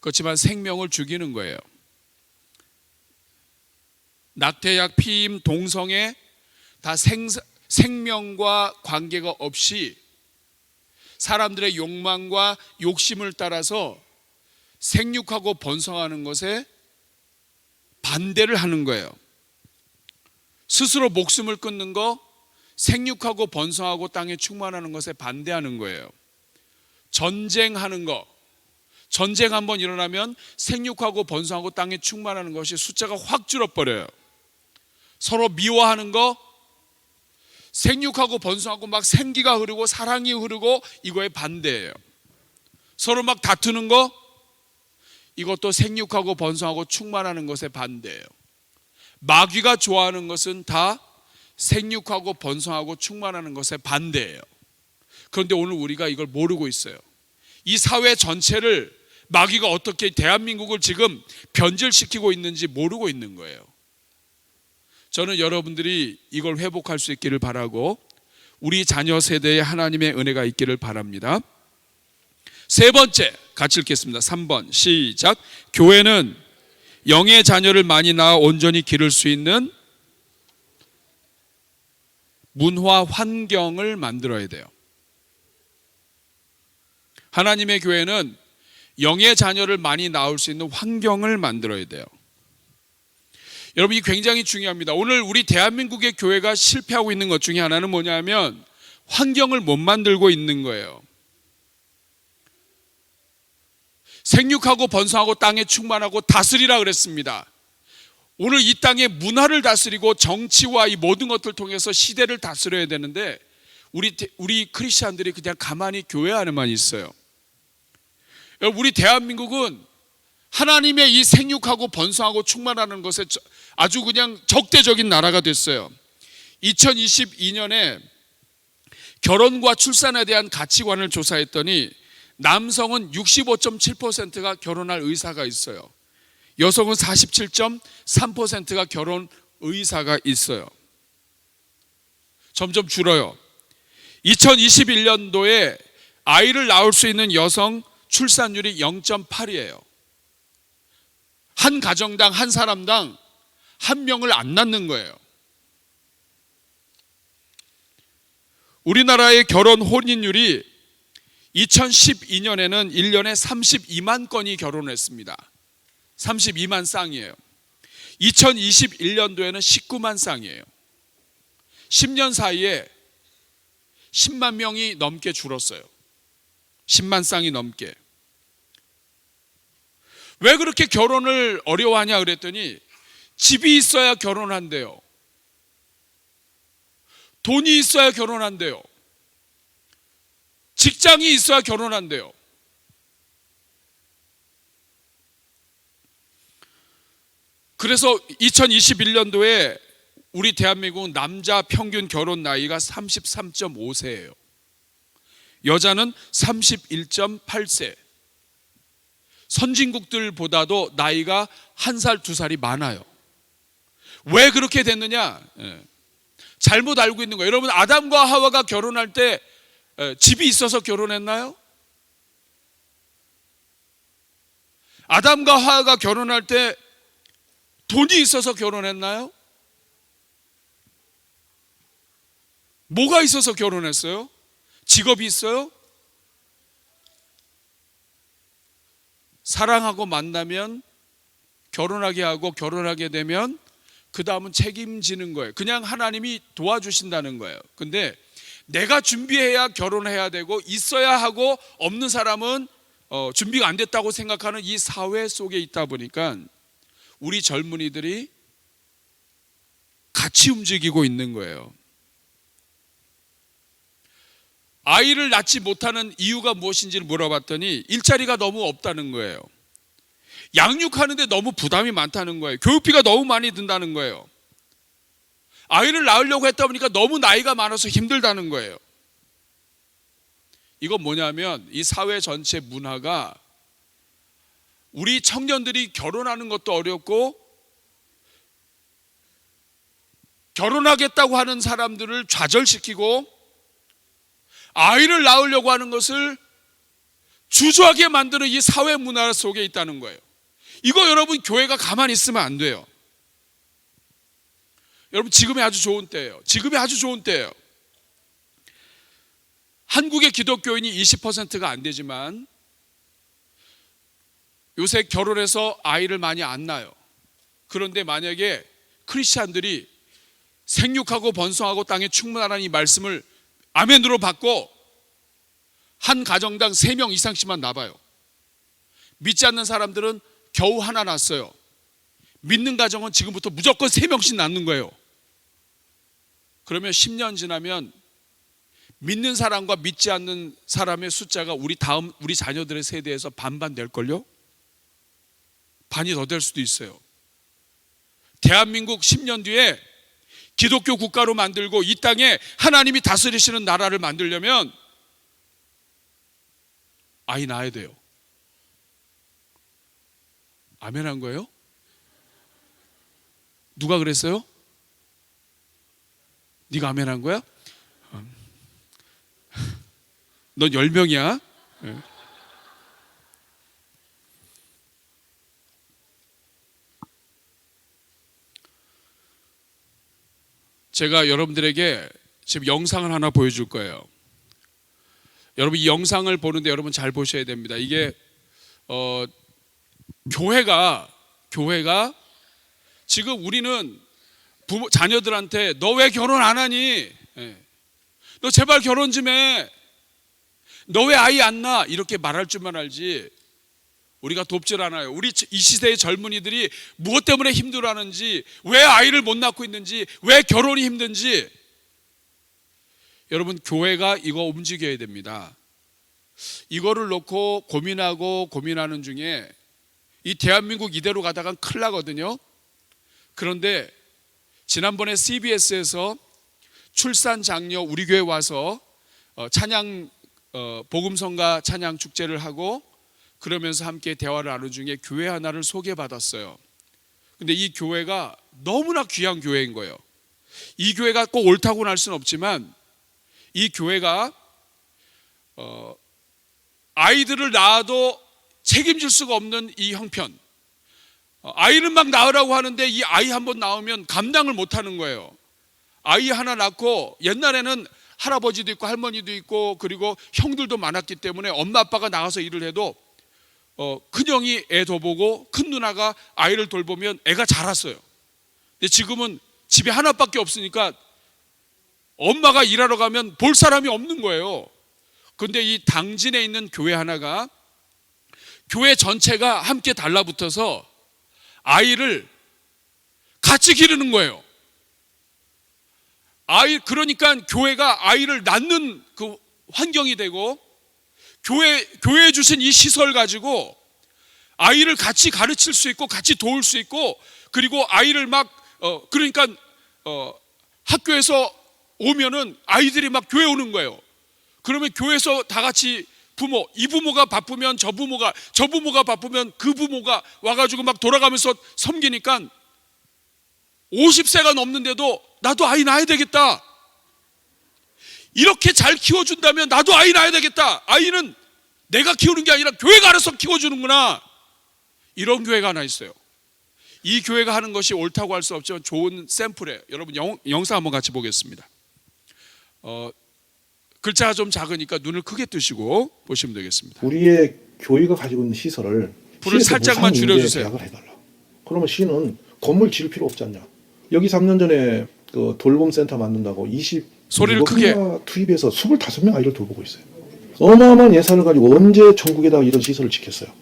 그렇지만 생명을 죽이는 거예요. 낙태약, 피임, 동성애 다 생명과 관계가 없이 사람들의 욕망과 욕심을 따라서 생육하고 번성하는 것에 반대를 하는 거예요. 스스로 목숨을 끊는 거, 생육하고 번성하고 땅에 충만하는 것에 반대하는 거예요. 전쟁하는 거, 전쟁 한번 일어나면 생육하고 번성하고 땅에 충만하는 것이 숫자가 확 줄어버려요. 서로 미워하는 거, 생육하고 번성하고 막 생기가 흐르고 사랑이 흐르고 이거에 반대예요. 서로 막 다투는 거, 이것도 생육하고 번성하고 충만하는 것에 반대예요. 마귀가 좋아하는 것은 다 생육하고 번성하고 충만하는 것에 반대예요. 그런데 오늘 우리가 이걸 모르고 있어요. 이 사회 전체를 마귀가 어떻게 대한민국을 지금 변질시키고 있는지 모르고 있는 거예요. 저는 여러분들이 이걸 회복할 수 있기를 바라고 우리 자녀 세대에 하나님의 은혜가 있기를 바랍니다. 세 번째, 같이 읽겠습니다. 3번 시작. 교회는 영의 자녀를 많이 낳아 온전히 기를 수 있는 문화 환경을 만들어야 돼요. 하나님의 교회는 영의 자녀를 많이 낳을 수 있는 환경을 만들어야 돼요. 여러분, 이 굉장히 중요합니다. 오늘 우리 대한민국의 교회가 실패하고 있는 것 중에 하나는 뭐냐면 환경을 못 만들고 있는 거예요. 생육하고 번성하고 땅에 충만하고 다스리라 그랬습니다. 오늘 이 땅의 문화를 다스리고 정치와 이 모든 것들을 통해서 시대를 다스려야 되는데 우리 크리스찬들이 그냥 가만히 교회 안에만 있어요. 여러분, 우리 대한민국은 하나님의 이 생육하고 번성하고 충만하는 것에 아주 그냥 적대적인 나라가 됐어요. 2022년에 결혼과 출산에 대한 가치관을 조사했더니 남성은 65.7%가 결혼할 의사가 있어요. 여성은 47.3%가 결혼 의사가 있어요. 점점 줄어요. 2021년도에 아이를 낳을 수 있는 여성 출산율이 0.8이에요. 한 가정당 한 사람당 한 명을 안 낳는 거예요. 우리나라의 결혼 혼인율이 2012년에는 1년에 32만 건이 결혼했습니다. 32만 쌍이에요. 2021년도에는 19만 쌍이에요. 10년 사이에 10만 명이 넘게 줄었어요. 10만 쌍이 넘게. 왜 그렇게 결혼을 어려워하냐 그랬더니 집이 있어야 결혼한대요. 돈이 있어야 결혼한대요. 직장이 있어야 결혼한대요. 그래서 2021년도에 우리 대한민국은 남자 평균 결혼 나이가 33.5세예요. 여자는 31.8세. 선진국들보다도 나이가 한 살, 두 살이 많아요. 왜 그렇게 됐느냐? 잘못 알고 있는 거예요. 여러분, 아담과 하와가 결혼할 때 집이 있어서 결혼했나요? 아담과 하와가 결혼할 때 돈이 있어서 결혼했나요? 뭐가 있어서 결혼했어요? 직업이 있어요? 사랑하고 만나면 결혼하게 하고 결혼하게 되면 그 다음은 책임지는 거예요. 그냥 하나님이 도와주신다는 거예요. 근데 내가 준비해야 결혼해야 되고 있어야 하고 없는 사람은 준비가 안 됐다고 생각하는 이 사회 속에 있다 보니까 우리 젊은이들이 같이 움직이고 있는 거예요. 아이를 낳지 못하는 이유가 무엇인지를 물어봤더니 일자리가 너무 없다는 거예요. 양육하는데 너무 부담이 많다는 거예요. 교육비가 너무 많이 든다는 거예요. 아이를 낳으려고 했다 보니까 너무 나이가 많아서 힘들다는 거예요. 이건 뭐냐면 이 사회 전체 문화가 우리 청년들이 결혼하는 것도 어렵고 결혼하겠다고 하는 사람들을 좌절시키고 아이를 낳으려고 하는 것을 주저하게 만드는 이 사회 문화 속에 있다는 거예요. 이거 여러분, 교회가 가만히 있으면 안 돼요. 여러분, 지금이 아주 좋은 때예요. 지금이 아주 좋은 때예요. 한국의 기독교인이 20%가 안 되지만 요새 결혼해서 아이를 많이 안 낳아요. 그런데 만약에 크리스찬들이 생육하고 번성하고 땅에 충만하라는 이 말씀을 아멘으로 받고 한 가정당 3명 이상씩만 낳아요. 믿지 않는 사람들은 겨우 하나 낳았어요. 믿는 가정은 지금부터 무조건 3명씩 낳는 거예요. 그러면 10년 지나면 믿는 사람과 믿지 않는 사람의 숫자가 우리 자녀들의 세대에서 반반 될걸요? 반이 더 될 수도 있어요. 대한민국 10년 뒤에 기독교 국가로 만들고 이 땅에 하나님이 다스리시는 나라를 만들려면 아이 낳아야 돼요. 아멘 한 거예요? 누가 그랬어요? 네가 아멘 한 거야? 넌 10명이야? 제가 여러분들에게 지금 영상을 하나 보여줄 거예요. 여러분 이 영상을 보는데 여러분 잘 보셔야 됩니다. 이게 교회가 지금 우리는 자녀들한테 너 왜 결혼 안 하니? 너 제발 결혼 좀 해. 너 왜 아이 안 낳아? 이렇게 말할 줄만 알지 우리가 돕질 않아요. 우리 이 시대의 젊은이들이 무엇 때문에 힘들어하는지, 왜 아이를 못 낳고 있는지, 왜 결혼이 힘든지 여러분 교회가 이거 움직여야 됩니다. 이거를 놓고 고민하는 중에 이 대한민국 이대로 가다간 큰일 나거든요. 그런데 지난번에 CBS에서 출산 장려 우리 교회 와서 찬양 복음성가 찬양 축제를 하고 그러면서 함께 대화를 나눈 중에 교회 하나를 소개받았어요. 근데 이 교회가 너무나 귀한 교회인 거예요. 이 교회가 꼭 옳다고는 할 수는 없지만 이 교회가 아이들을 낳아도 책임질 수가 없는 이 형편, 아이는 막 낳으라고 하는데 이 아이 한 번 낳으면 감당을 못 하는 거예요. 아이 하나 낳고 옛날에는 할아버지도 있고 할머니도 있고 그리고 형들도 많았기 때문에 엄마 아빠가 나가서 일을 해도 큰형이 애 돌보고 큰 누나가 아이를 돌보면 애가 자랐어요. 근데 지금은 집에 하나밖에 없으니까 엄마가 일하러 가면 볼 사람이 없는 거예요. 근데 이 당진에 있는 교회 하나가 교회 전체가 함께 달라붙어서 아이를 같이 기르는 거예요. 그러니까 교회가 아이를 낳는 그 환경이 되고 교회에 주신 이 시설 가지고 아이를 같이 가르칠 수 있고 같이 도울 수 있고 그리고 아이를 그러니까 학교에서 오면은 아이들이 막 교회 오는 거예요. 그러면 교회에서 다 같이 이 부모가 바쁘면 저 부모가 바쁘면 그 부모가 와가지고 막 돌아가면서 섬기니까 50세가 넘는데도 나도 아이 낳아야 되겠다. 이렇게 잘 키워준다면 나도 아이 낳아야 되겠다. 아이는 내가 키우는 게 아니라 교회가 알아서 키워주는구나. 이런 교회가 하나 있어요. 이 교회가 하는 것이 옳다고 할 수 없지만 좋은 샘플이에요. 여러분 영상 한번 같이 보겠습니다. 글자가 좀 작으니까 눈을 크게 뜨시고 보시면 되겠습니다. 우리의 교회가 가지고 있는 시설을 불을 살짝만 줄여주세요. 계약을 해달라. 그러면 시는 건물 지을 필요 없지 않냐. 여기 3년 전에 그 돌봄센터 만든다고 소리를 크게 투입해서 25명 아이를 돌보고 있어요. 어마어마한 예산을 가지고 언제 전국에다가 이런 시설을 짓겠어요.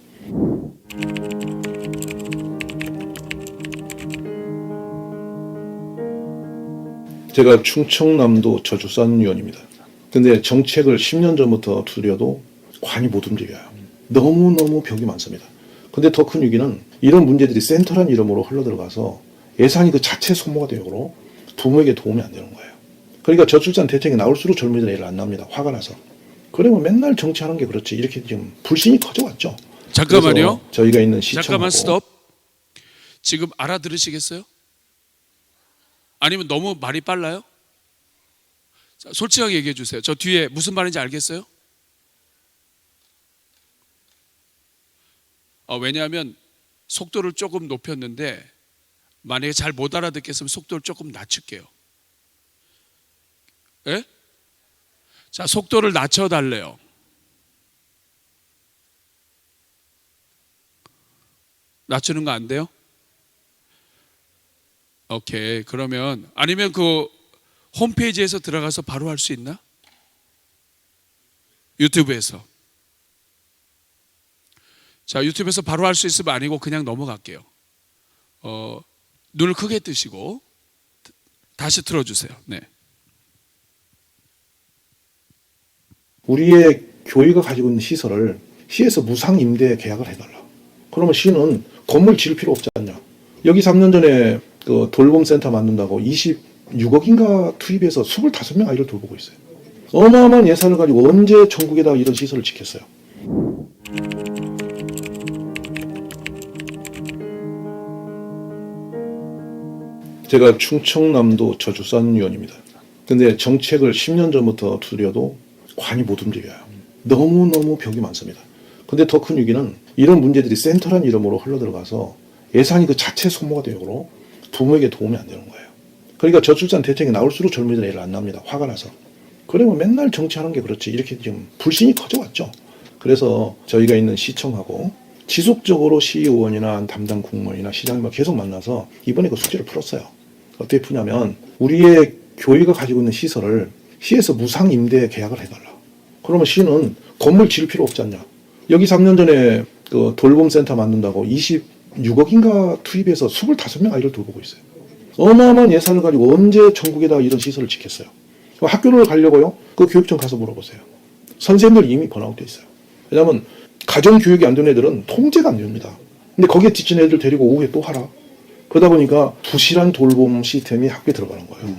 제가 충청남도 저주산 위원입니다. 근데 정책을 10년 전부터 두드려도 관이 못 움직여요. 너무너무 벽이 많습니다. 근데 더 큰 위기는 이런 문제들이 센터란 이름으로 흘러들어가서 예산이 그 자체 소모가 되므로 부모에게 도움이 안 되는 거예요. 그러니까 저출산 대책이 나올수록 젊은이들 애를 안 낳습니다. 화가 나서. 그러면 맨날 정치하는 게 그렇지. 이렇게 지금 불신이 커져왔죠. 잠깐만요. 저희가 있는 시청하고. 잠깐만 스톱. 지금 알아들으시겠어요? 아니면 너무 말이 빨라요? 자, 솔직하게 얘기해 주세요. 저 뒤에 무슨 말인지 알겠어요? 왜냐하면 속도를 조금 높였는데 만약에 잘 못 알아듣겠으면 속도를 조금 낮출게요. 예? 자, 속도를 낮춰달래요. 낮추는 거 안 돼요? 오케이. 그러면 아니면 그 홈페이지에서 들어가서 바로 할 수 있나? 유튜브에서. 자, 유튜브에서 바로 할 수 있으면 아니고 그냥 넘어갈게요. 눈을 크게 뜨시고 다시 틀어주세요. 네. 우리의 교회가 가지고 있는 시설을 시에서 무상 임대 계약을 해달라. 그러면 시는 건물 지을 필요 없지 않냐. 여기 3년 전에 그 돌봄센터 만든다고 26억인가 투입해서 25명 아이를 돌보고 있어요. 어마어마한 예산을 가지고 언제 전국에다가 이런 시설을 짓겠어요. 제가 충청남도 저주산 의원입니다. 근데 정책을 10년 전부터 두드려도 관이 못 움직여요. 너무너무 벽이 많습니다. 근데 더 큰 위기는 이런 문제들이 센터란 이름으로 흘러들어가서 예산이 그 자체 소모가 되므로 부모에게 도움이 안 되는 거예요. 그러니까 저출산 대책이 나올수록 젊은이들은 애를 안 납니다. 화가 나서. 그러면 맨날 정치하는 게 그렇지. 이렇게 지금 불신이 커져왔죠. 그래서 저희가 있는 시청하고 지속적으로 시의원이나 담당 공무원이나 시장님과 계속 만나서 이번에 그 숙제를 풀었어요. 어떻게 푸냐면 우리의 교회가 가지고 있는 시설을 시에서 무상 임대 계약을 해달라. 그러면 시는 건물 지을 필요 없지 않냐. 여기 3년 전에 그 돌봄센터 만든다고 26억인가 투입해서 25명 아이를 돌보고 있어요. 어마어마한 예산을 가지고 언제 전국에다가 이런 시설을 짓겠어요. 학교를 가려고요? 그 교육청 가서 물어보세요. 선생님들 이미 번아웃돼 있어요. 왜냐하면 가정교육이 안 되는 애들은 통제가 안 됩니다. 근데 거기에 지친 애들 데리고 오후에 또 하라. 그러다 보니까 부실한 돌봄 시스템이 학교에 들어가는 거예요.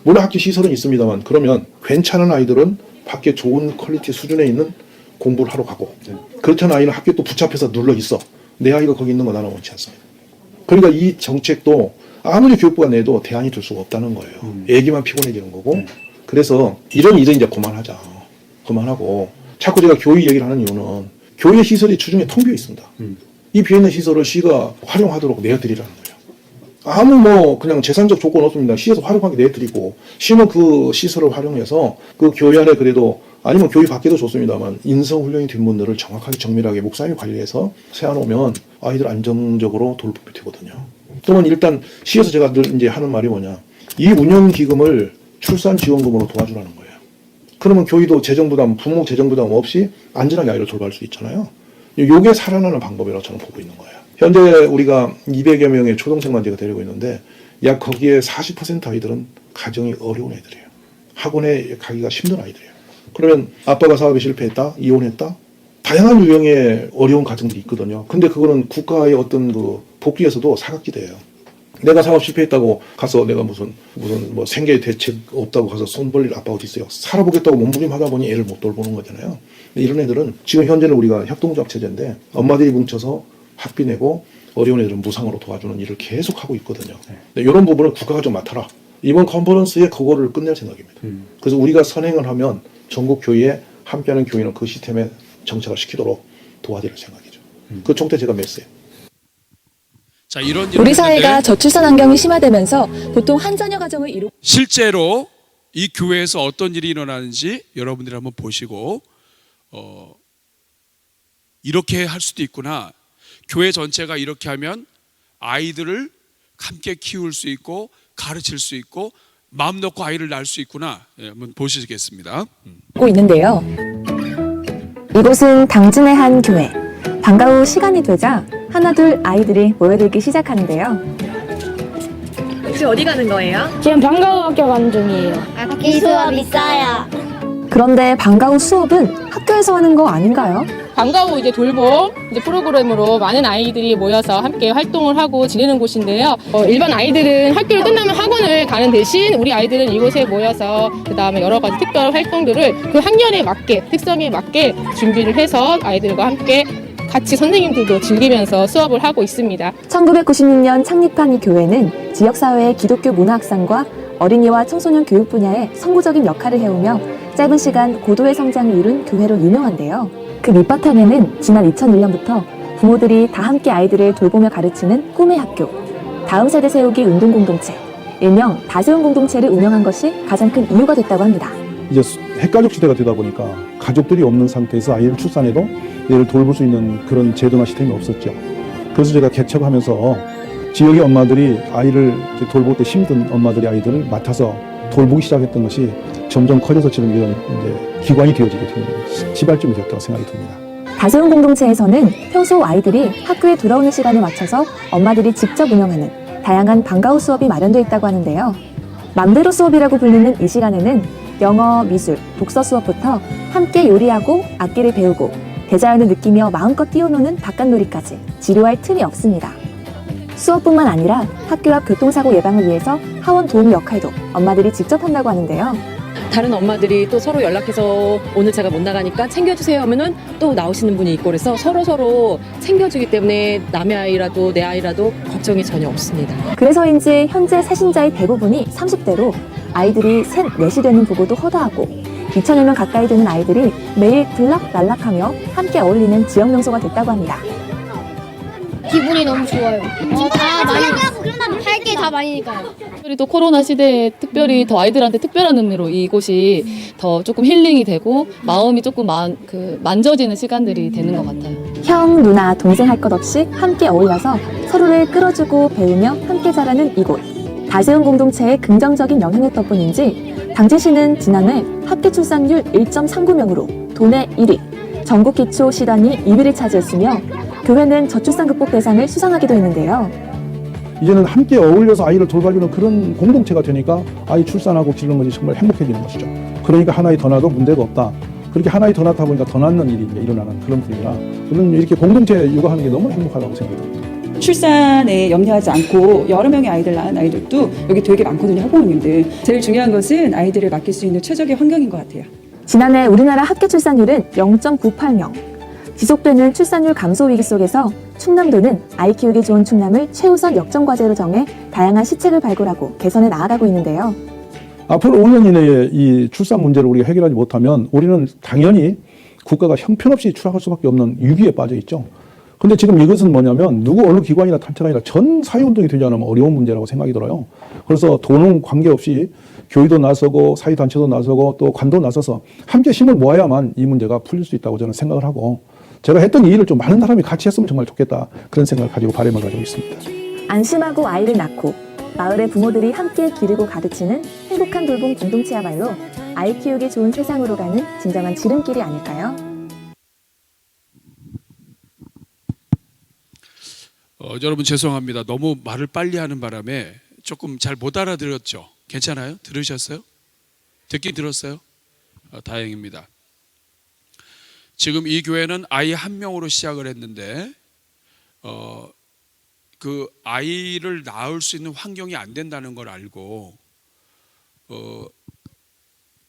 물론 학교 시설은 있습니다만 그러면 괜찮은 아이들은 밖에 좋은 퀄리티 수준에 있는 공부를 하러 가고 그렇지 않은 아이는 학교에 또 붙잡혀서 눌러 있어. 내 아이가 거기 있는 거 나는 원치 않습니다. 그러니까 이 정책도 아무리 교육부가 내도 대안이 될 수가 없다는 거예요. 애기만 피곤해지는 거고. 그래서 이런 일은 이제 그만하자. 그만하고 자꾸 제가 교육 얘기를 하는 이유는 교회 시설이 주중에 텅 비어 있습니다. 이 비어있는 시설을 시가 활용하도록 내어드리라는 거예요. 아무 뭐 그냥 재산적 조건 없습니다. 시에서 활용하게 내드리고 시는 그 시설을 활용해서 그 교회 안에 그래도 아니면 교회 밖에도 좋습니다만 인성훈련이 된 분들을 정확하게 정밀하게 목사님이 관리해서 세워놓으면 아이들 안정적으로 돌봄이 되거든요. 그러면 일단 시에서 제가 늘 이제 하는 말이 뭐냐, 이 운영기금을 출산지원금으로 도와주라는 거예요. 그러면 교회도 재정부담, 부모 재정부담 없이 안전하게 아이를 돌볼 수 있잖아요. 이게 살아나는 방법이라고 저는 보고 있는 거예요. 현재 우리가 200여 명의 초등생만 제가 데리고 있는데 약 거기에 40% 아이들은 가정이 어려운 애들이에요. 학원에 가기가 힘든 아이들이에요. 그러면 아빠가 사업에 실패했다, 이혼했다, 다양한 유형의 어려운 가정들이 있거든요. 근데 그거는 국가의 어떤 그 복지에서도 사각지대예요. 내가 사업 실패했다고 가서 내가 무슨 뭐 생계 대책 없다고 가서 손 벌릴 아빠 어디 있어요? 살아보겠다고 몸부림하다 보니 애를 못 돌보는 거잖아요. 이런 애들은 지금 현재는 우리가 협동조합 체제인데 엄마들이 뭉쳐서 학비 내고 어려운 애들은 무상으로 도와주는 일을 계속 하고 있거든요. 이런 부분을 국가가 좀 맡아라. 이번 컨퍼런스에 그거를 끝낼 생각입니다. 그래서 우리가 선행을 하면 전국 교회에 함께하는 교회는 그 시스템에 정착을 시키도록 도와드릴 생각이죠. 그 총태 제가 맺어요. 자, 이런 우리 사회가 저출산 환경이 심화되면서 보통 한 자녀 가정을 이루고 실제로 이 교회에서 어떤 일이 일어나는지 여러분들이 한번 보시고 이렇게 할 수도 있구나. 교회 전체가 이렇게 하면 아이들을 함께 키울 수 있고 가르칠 수 있고 마음 놓고 아이를 낳을 수 있구나. 한번 보시겠습니다. 있는데요. 이곳은 당진의 한 교회. 방과 후 시간이 되자 하나둘 아이들이 모여들기 시작하는데요. 혹시 어디 가는 거예요? 지금 방과 후 학교 가는 중이에요. 학기 수업 있어요. 그런데 방과 후 수업은 학교에서 하는 거 아닌가요? 방과 후 이제 돌봄 프로그램으로 많은 아이들이 모여서 함께 활동을 하고 지내는 곳인데요. 일반 아이들은 학교를 끝나면 학원을 가는 대신 우리 아이들은 이곳에 모여서 그다음에 여러 가지 특별 활동들을 그 학년에 맞게 특성에 맞게 준비를 해서 아이들과 함께 같이 선생님들도 즐기면서 수업을 하고 있습니다. 1996년 창립한 이 교회는 지역사회의 기독교 문화학상과 어린이와 청소년 교육 분야에 선구적인 역할을 해오며 짧은 시간 고도의 성장을 이룬 교회로 유명한데요. 그 밑바탕에는 지난 2001년부터 부모들이 다 함께 아이들을 돌보며 가르치는 꿈의 학교, 다음 세대 세우기 운동공동체, 일명 다세운 공동체를 운영한 것이 가장 큰 이유가 됐다고 합니다. 이제 핵가족 시대가 되다 보니까 가족들이 없는 상태에서 아이를 출산해도 얘를 돌볼 수 있는 그런 제도나 시스템이 없었죠. 그래서 제가 개척하면서 지역의 엄마들이 아이를 이렇게 돌볼 때 힘든 엄마들이 아이들을 맡아서 돌보기 시작했던 것이 점점 커져서 지금 이런 이제 기관이 되어지게 된 시발점이 됐다고 생각이 듭니다. 다세운 공동체에서는 평소 아이들이 학교에 돌아오는 시간에 맞춰서 엄마들이 직접 운영하는 다양한 방과후 수업이 마련되어 있다고 하는데요. 맘대로 수업이라고 불리는 이 시간에는 영어, 미술, 독서 수업부터 함께 요리하고 악기를 배우고 대자연을 느끼며 마음껏 뛰어노는 바깥놀이까지 지루할 틈이 없습니다. 수업뿐만 아니라 학교 앞 교통사고 예방을 위해서 하원 도움 역할도 엄마들이 직접 한다고 하는데요. 다른 엄마들이 또 서로 연락해서 오늘 제가 못 나가니까 챙겨주세요 하면은 또 나오시는 분이 있고 그래서 서로 챙겨주기 때문에 남의 아이라도 내 아이라도 걱정이 전혀 없습니다. 그래서인지 현재 세신자의 대부분이 30대로 아이들이 셋, 넷이 되는 부부도 허다하고 2천여 명 가까이 되는 아이들이 매일 들락날락하며 함께 어울리는 지역 명소가 됐다고 합니다. 기분이 너무 좋아요. 다 많이 할 게 다 많이니까요. 특별히 또 코로나 시대에 특별히 더 아이들한테 특별한 의미로 이곳이 더 조금 힐링이 되고 마음이 조금 만져지는 시간들이 되는 것 같아요. 형, 누나, 동생 할 것 없이 함께 어울려서 서로를 끌어주고 배우며 함께 자라는 이곳. 다세운 공동체의 긍정적인 영향력 덕분인지 당진시는 지난해 합계 출산율 1.39명으로 도내 1위, 전국 기초 시단위 2위를 차지했으며 교회는 저출산 극복 대상을 수상하기도 했는데요. 이제는 함께 어울려서 아이를 돌봐주는 그런 공동체가 되니까 아이 출산하고 기르는 것이 정말 행복해지는 것이죠. 그러니까 한 아이 더 낳아도 문제가 없다. 그렇게 한 아이 더 낳다 보니까 더 낳는 일이 이제 일어나는 그런 분이라 저는 이렇게 공동체 육아하는 게 너무 행복하다고 생각합니다. 출산에 염려하지 않고 여러 명의 아이들 낳은 아이들도 여기 되게 많거든요. 학부모님들. 제일 중요한 것은 아이들을 맡길 수 있는 최적의 환경인 것 같아요. 지난해 우리나라 합계 출산율은 0.98명. 지속되는 출산율 감소 위기 속에서 충남도는 아이 키우기 좋은 충남을 최우선 역점 과제로 정해 다양한 시책을 발굴하고 개선해 나아가고 있는데요. 앞으로 5년 이내에 이 출산 문제를 우리가 해결하지 못하면 우리는 당연히 국가가 형편없이 추락할 수밖에 없는 위기에 빠져 있죠. 근데 지금 이것은 뭐냐면 누구 어느 기관이나 단체가 아니라 전 사회운동이 되지 않으면 어려운 문제라고 생각이 들어요. 그래서 돈은 관계없이 교회도 나서고 사회단체도 나서고 또 관도 나서서 함께 힘을 모아야만 이 문제가 풀릴 수 있다고 저는 생각을 하고 제가 했던 이 일을 좀 많은 사람이 같이 했으면 정말 좋겠다 그런 생각을 가지고 바람을 가지고 있습니다. 안심하고 아이를 낳고 마을의 부모들이 함께 기르고 가르치는 행복한 돌봄 공동체야말로 아이 키우기 좋은 세상으로 가는 진정한 지름길이 아닐까요? 여러분 죄송합니다. 너무 말을 빨리 하는 바람에 조금 잘 못 알아들었죠? 괜찮아요? 들으셨어요? 듣긴 들었어요? 다행입니다. 지금 이 교회는 아이 한 명으로 시작을 했는데 그 아이를 낳을 수 있는 환경이 안 된다는 걸 알고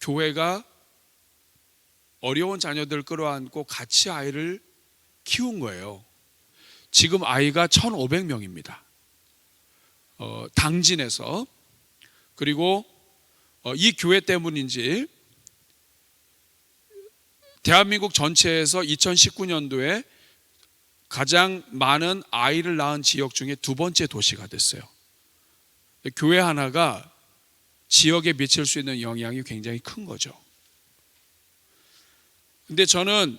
교회가 어려운 자녀들 끌어안고 같이 아이를 키운 거예요. 지금 아이가 1,500명입니다. 당진에서. 그리고 이 교회 때문인지 대한민국 전체에서 2019년도에 가장 많은 아이를 낳은 지역 중에 두 번째 도시가 됐어요. 교회 하나가 지역에 미칠 수 있는 영향이 굉장히 큰 거죠. 근데 저는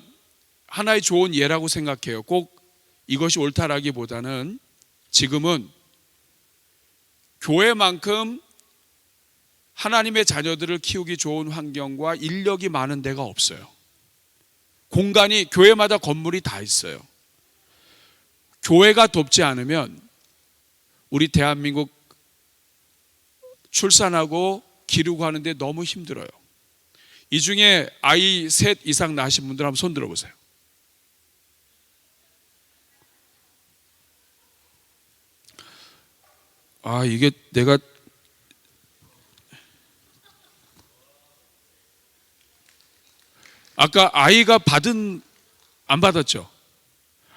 하나의 좋은 예라고 생각해요. 꼭 이것이 옳다라기보다는 지금은 교회만큼 하나님의 자녀들을 키우기 좋은 환경과 인력이 많은 데가 없어요. 공간이 교회마다 건물이 다 있어요. 교회가 돕지 않으면 우리 대한민국 출산하고 기르고 하는데 너무 힘들어요. 이 중에 아이 셋 이상 낳으신 분들 한번 손 들어보세요. 이게 내가 아까 아이가 안 받았죠?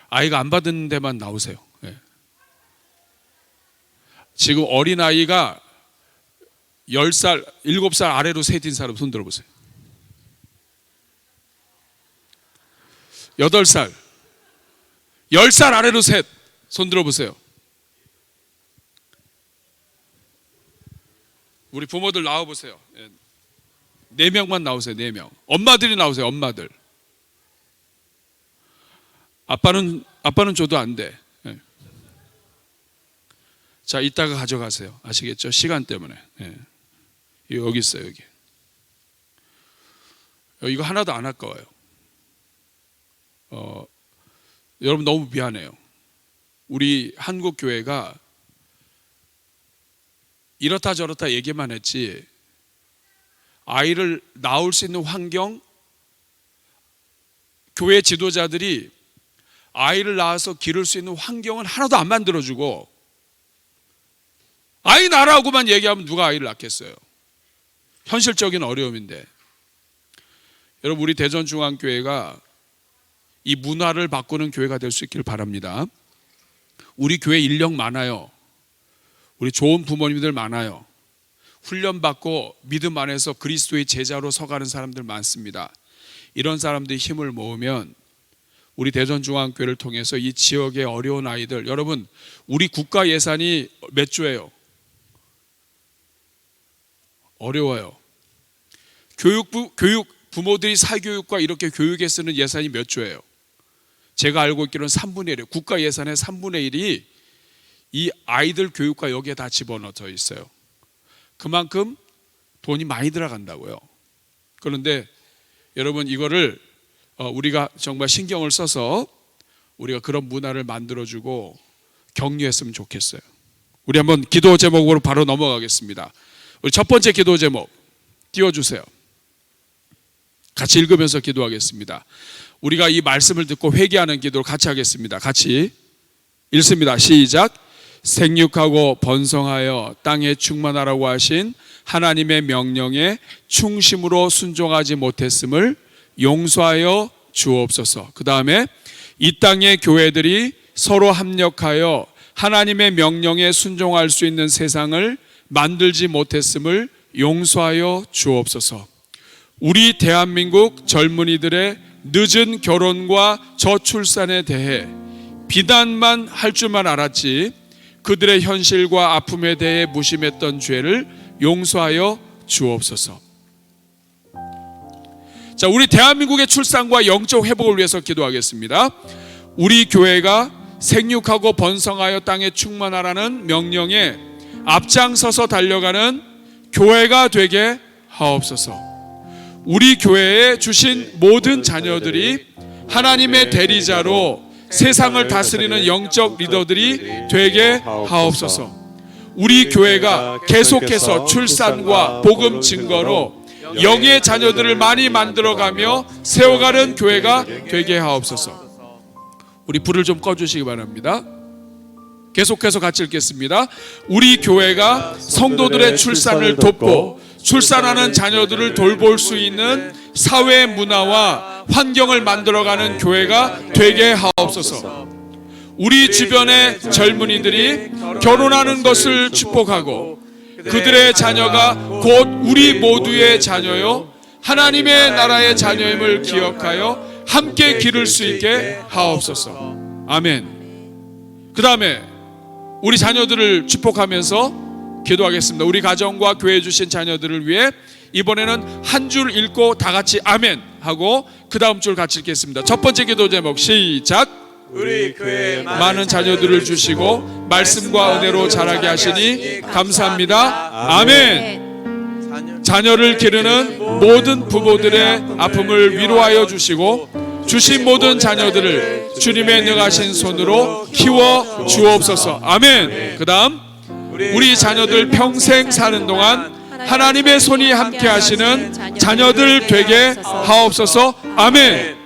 아이가 안 받은 데만 나오세요. 네. 지금 어린아이가 10살, 7살 아래로 셋인 사람 손 들어보세요. 8살, 10살 아래로 셋 손 들어보세요. 우리 부모들 나와보세요. 4명만 나오세요. 4명. 엄마들이 나오세요. 엄마들. 아빠는 줘도 안 돼. 자, 이따가 가져가세요. 아시겠죠? 시간 때문에. 예. 여기 있어요, 여기. 이거 하나도 안 아까워요. 여러분 너무 미안해요. 우리 한국 교회가 이렇다 저렇다 얘기만 했지 아이를 낳을 수 있는 환경, 교회 지도자들이 아이를 낳아서 기를 수 있는 환경은 하나도 안 만들어주고 아이 낳으라고만 얘기하면 누가 아이를 낳겠어요? 현실적인 어려움인데. 여러분 우리 대전중앙교회가 이 문화를 바꾸는 교회가 될 수 있기를 바랍니다. 우리 교회 인력 많아요. 우리 좋은 부모님들 많아요. 훈련받고 믿음 안에서 그리스도의 제자로 서가는 사람들 많습니다. 이런 사람들이 힘을 모으면 우리 대전중앙교회를 통해서 이 지역의 어려운 아이들, 여러분 우리 국가 예산이 몇 조예요? 어려워요. 교육 부모들이 사교육과 이렇게 교육에 쓰는 예산이 몇 조예요? 제가 알고 있기로는 3분의 1이에요. 국가 예산의 3분의 1이 이 아이들 교육과 여기에 다 집어넣어져 있어요. 그만큼 돈이 많이 들어간다고요. 그런데 여러분 이거를 우리가 정말 신경을 써서 우리가 그런 문화를 만들어주고 격려했으면 좋겠어요. 우리 한번 기도 제목으로 바로 넘어가겠습니다. 우리 첫 번째 기도 제목 띄워주세요. 같이 읽으면서 기도하겠습니다. 우리가 이 말씀을 듣고 회개하는 기도를 같이 하겠습니다. 같이 읽습니다. 시작. 생육하고 번성하여 땅에 충만하라고 하신 하나님의 명령에 충심으로 순종하지 못했음을 용서하여 주옵소서. 그 다음에 이 땅의 교회들이 서로 합력하여 하나님의 명령에 순종할 수 있는 세상을 만들지 못했음을 용서하여 주옵소서. 우리 대한민국 젊은이들의 늦은 결혼과 저출산에 대해 비난만 할 줄만 알았지 그들의 현실과 아픔에 대해 무심했던 죄를 용서하여 주옵소서. 자, 우리 대한민국의 출산과 영적 회복을 위해서 기도하겠습니다. 우리 교회가 생육하고 번성하여 땅에 충만하라는 명령에 앞장서서 달려가는 교회가 되게 하옵소서. 우리 교회에 주신 모든 자녀들이 하나님의 대리자로 세상을 다스리는 영적 리더들이 되게 하옵소서. 우리 교회가 계속해서 출산과 복음 증거로 영의 자녀들을 많이 만들어가며 세워가는 교회가 되게 하옵소서. 우리 불을 좀 꺼주시기 바랍니다. 계속해서 같이 읽겠습니다. 우리 교회가 성도들의 출산을 돕고 출산하는 자녀들을 돌볼 수 있는 사회 문화와 환경을 만들어가는 교회가 되게 하옵소서. 우리 주변의 젊은이들이 결혼하는 것을 축복하고 그들의 자녀가 곧 우리 모두의 자녀요 하나님의 나라의 자녀임을 기억하여 함께 기를 수 있게 하옵소서. 아멘. 그 다음에 우리 자녀들을 축복하면서 기도하겠습니다. 우리 가정과 교회 주신 자녀들을 위해 이번에는 한 줄 읽고 다 같이 아멘 하고 그 다음 줄 같이 읽겠습니다. 첫 번째 기도 제목 시작. 우리 교회에 많은 자녀들을 주시고 말씀과 은혜로 자라게 하시니 감사합니다. 아멘. 자녀를 기르는 모든 부모들의 아픔을 위로하여 주시고 주신 모든 자녀들을 주님의 능하신 손으로 키워 주옵소서. 아멘. 그 다음 우리 자녀들 평생 사는 동안 하나님의 손이 함께 하시는 자녀들 되게 하옵소서. 아멘.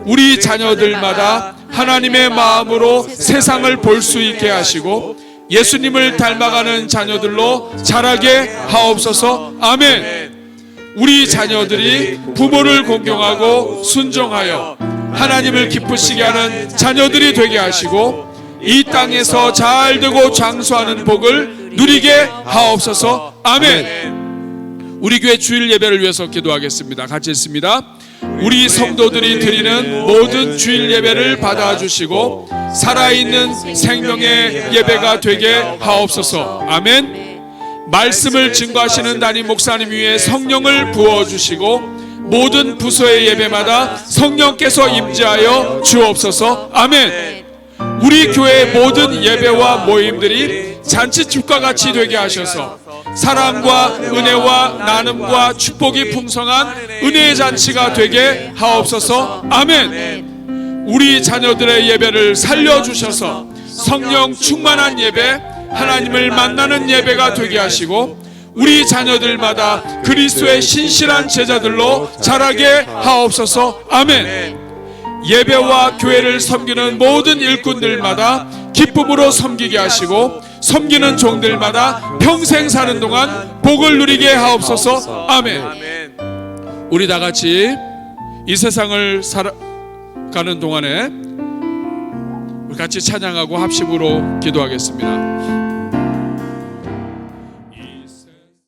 우리 자녀들마다 하나님의 마음으로 세상을 볼 수 있게 하시고 예수님을 닮아가는 자녀들로 자라게 하옵소서. 아멘. 우리 자녀들이 부모를 공경하고 순종하여 하나님을 기쁘시게 하는 자녀들이 되게 하시고 이 땅에서 잘 되고 장수하는 복을 누리게 하옵소서. 아멘. 우리 교회 주일 예배를 위해서 기도하겠습니다. 같이 있습니다. 우리 성도들이 드리는 모든 주일 예배를 받아주시고 살아있는 생명의 예배가 되게 하옵소서. 아멘. 말씀을 증거하시는 담임 목사님 위에 성령을 부어주시고 모든 부서의 예배마다 성령께서 임재하여 주옵소서. 아멘. 우리 교회의 모든 예배와 모임들이 잔치집과 같이 되게 하셔서 사랑과 은혜와 나눔과 축복이 풍성한 은혜의 잔치가 되게 하옵소서. 아멘. 우리 자녀들의 예배를 살려주셔서 성령 충만한 예배, 하나님을 만나는 예배가 되게 하시고 우리 자녀들마다 그리스도의 신실한 제자들로 자라게 하옵소서. 아멘. 예배와 교회를 섬기는 모든 일꾼들마다 기쁨으로 섬기게 하시고 섬기는 종들마다 평생 사는 동안 복을 누리게 하옵소서. 아멘. 우리 다 같이 이 세상을 살아가는 동안에 같이 찬양하고 합심으로 기도하겠습니다.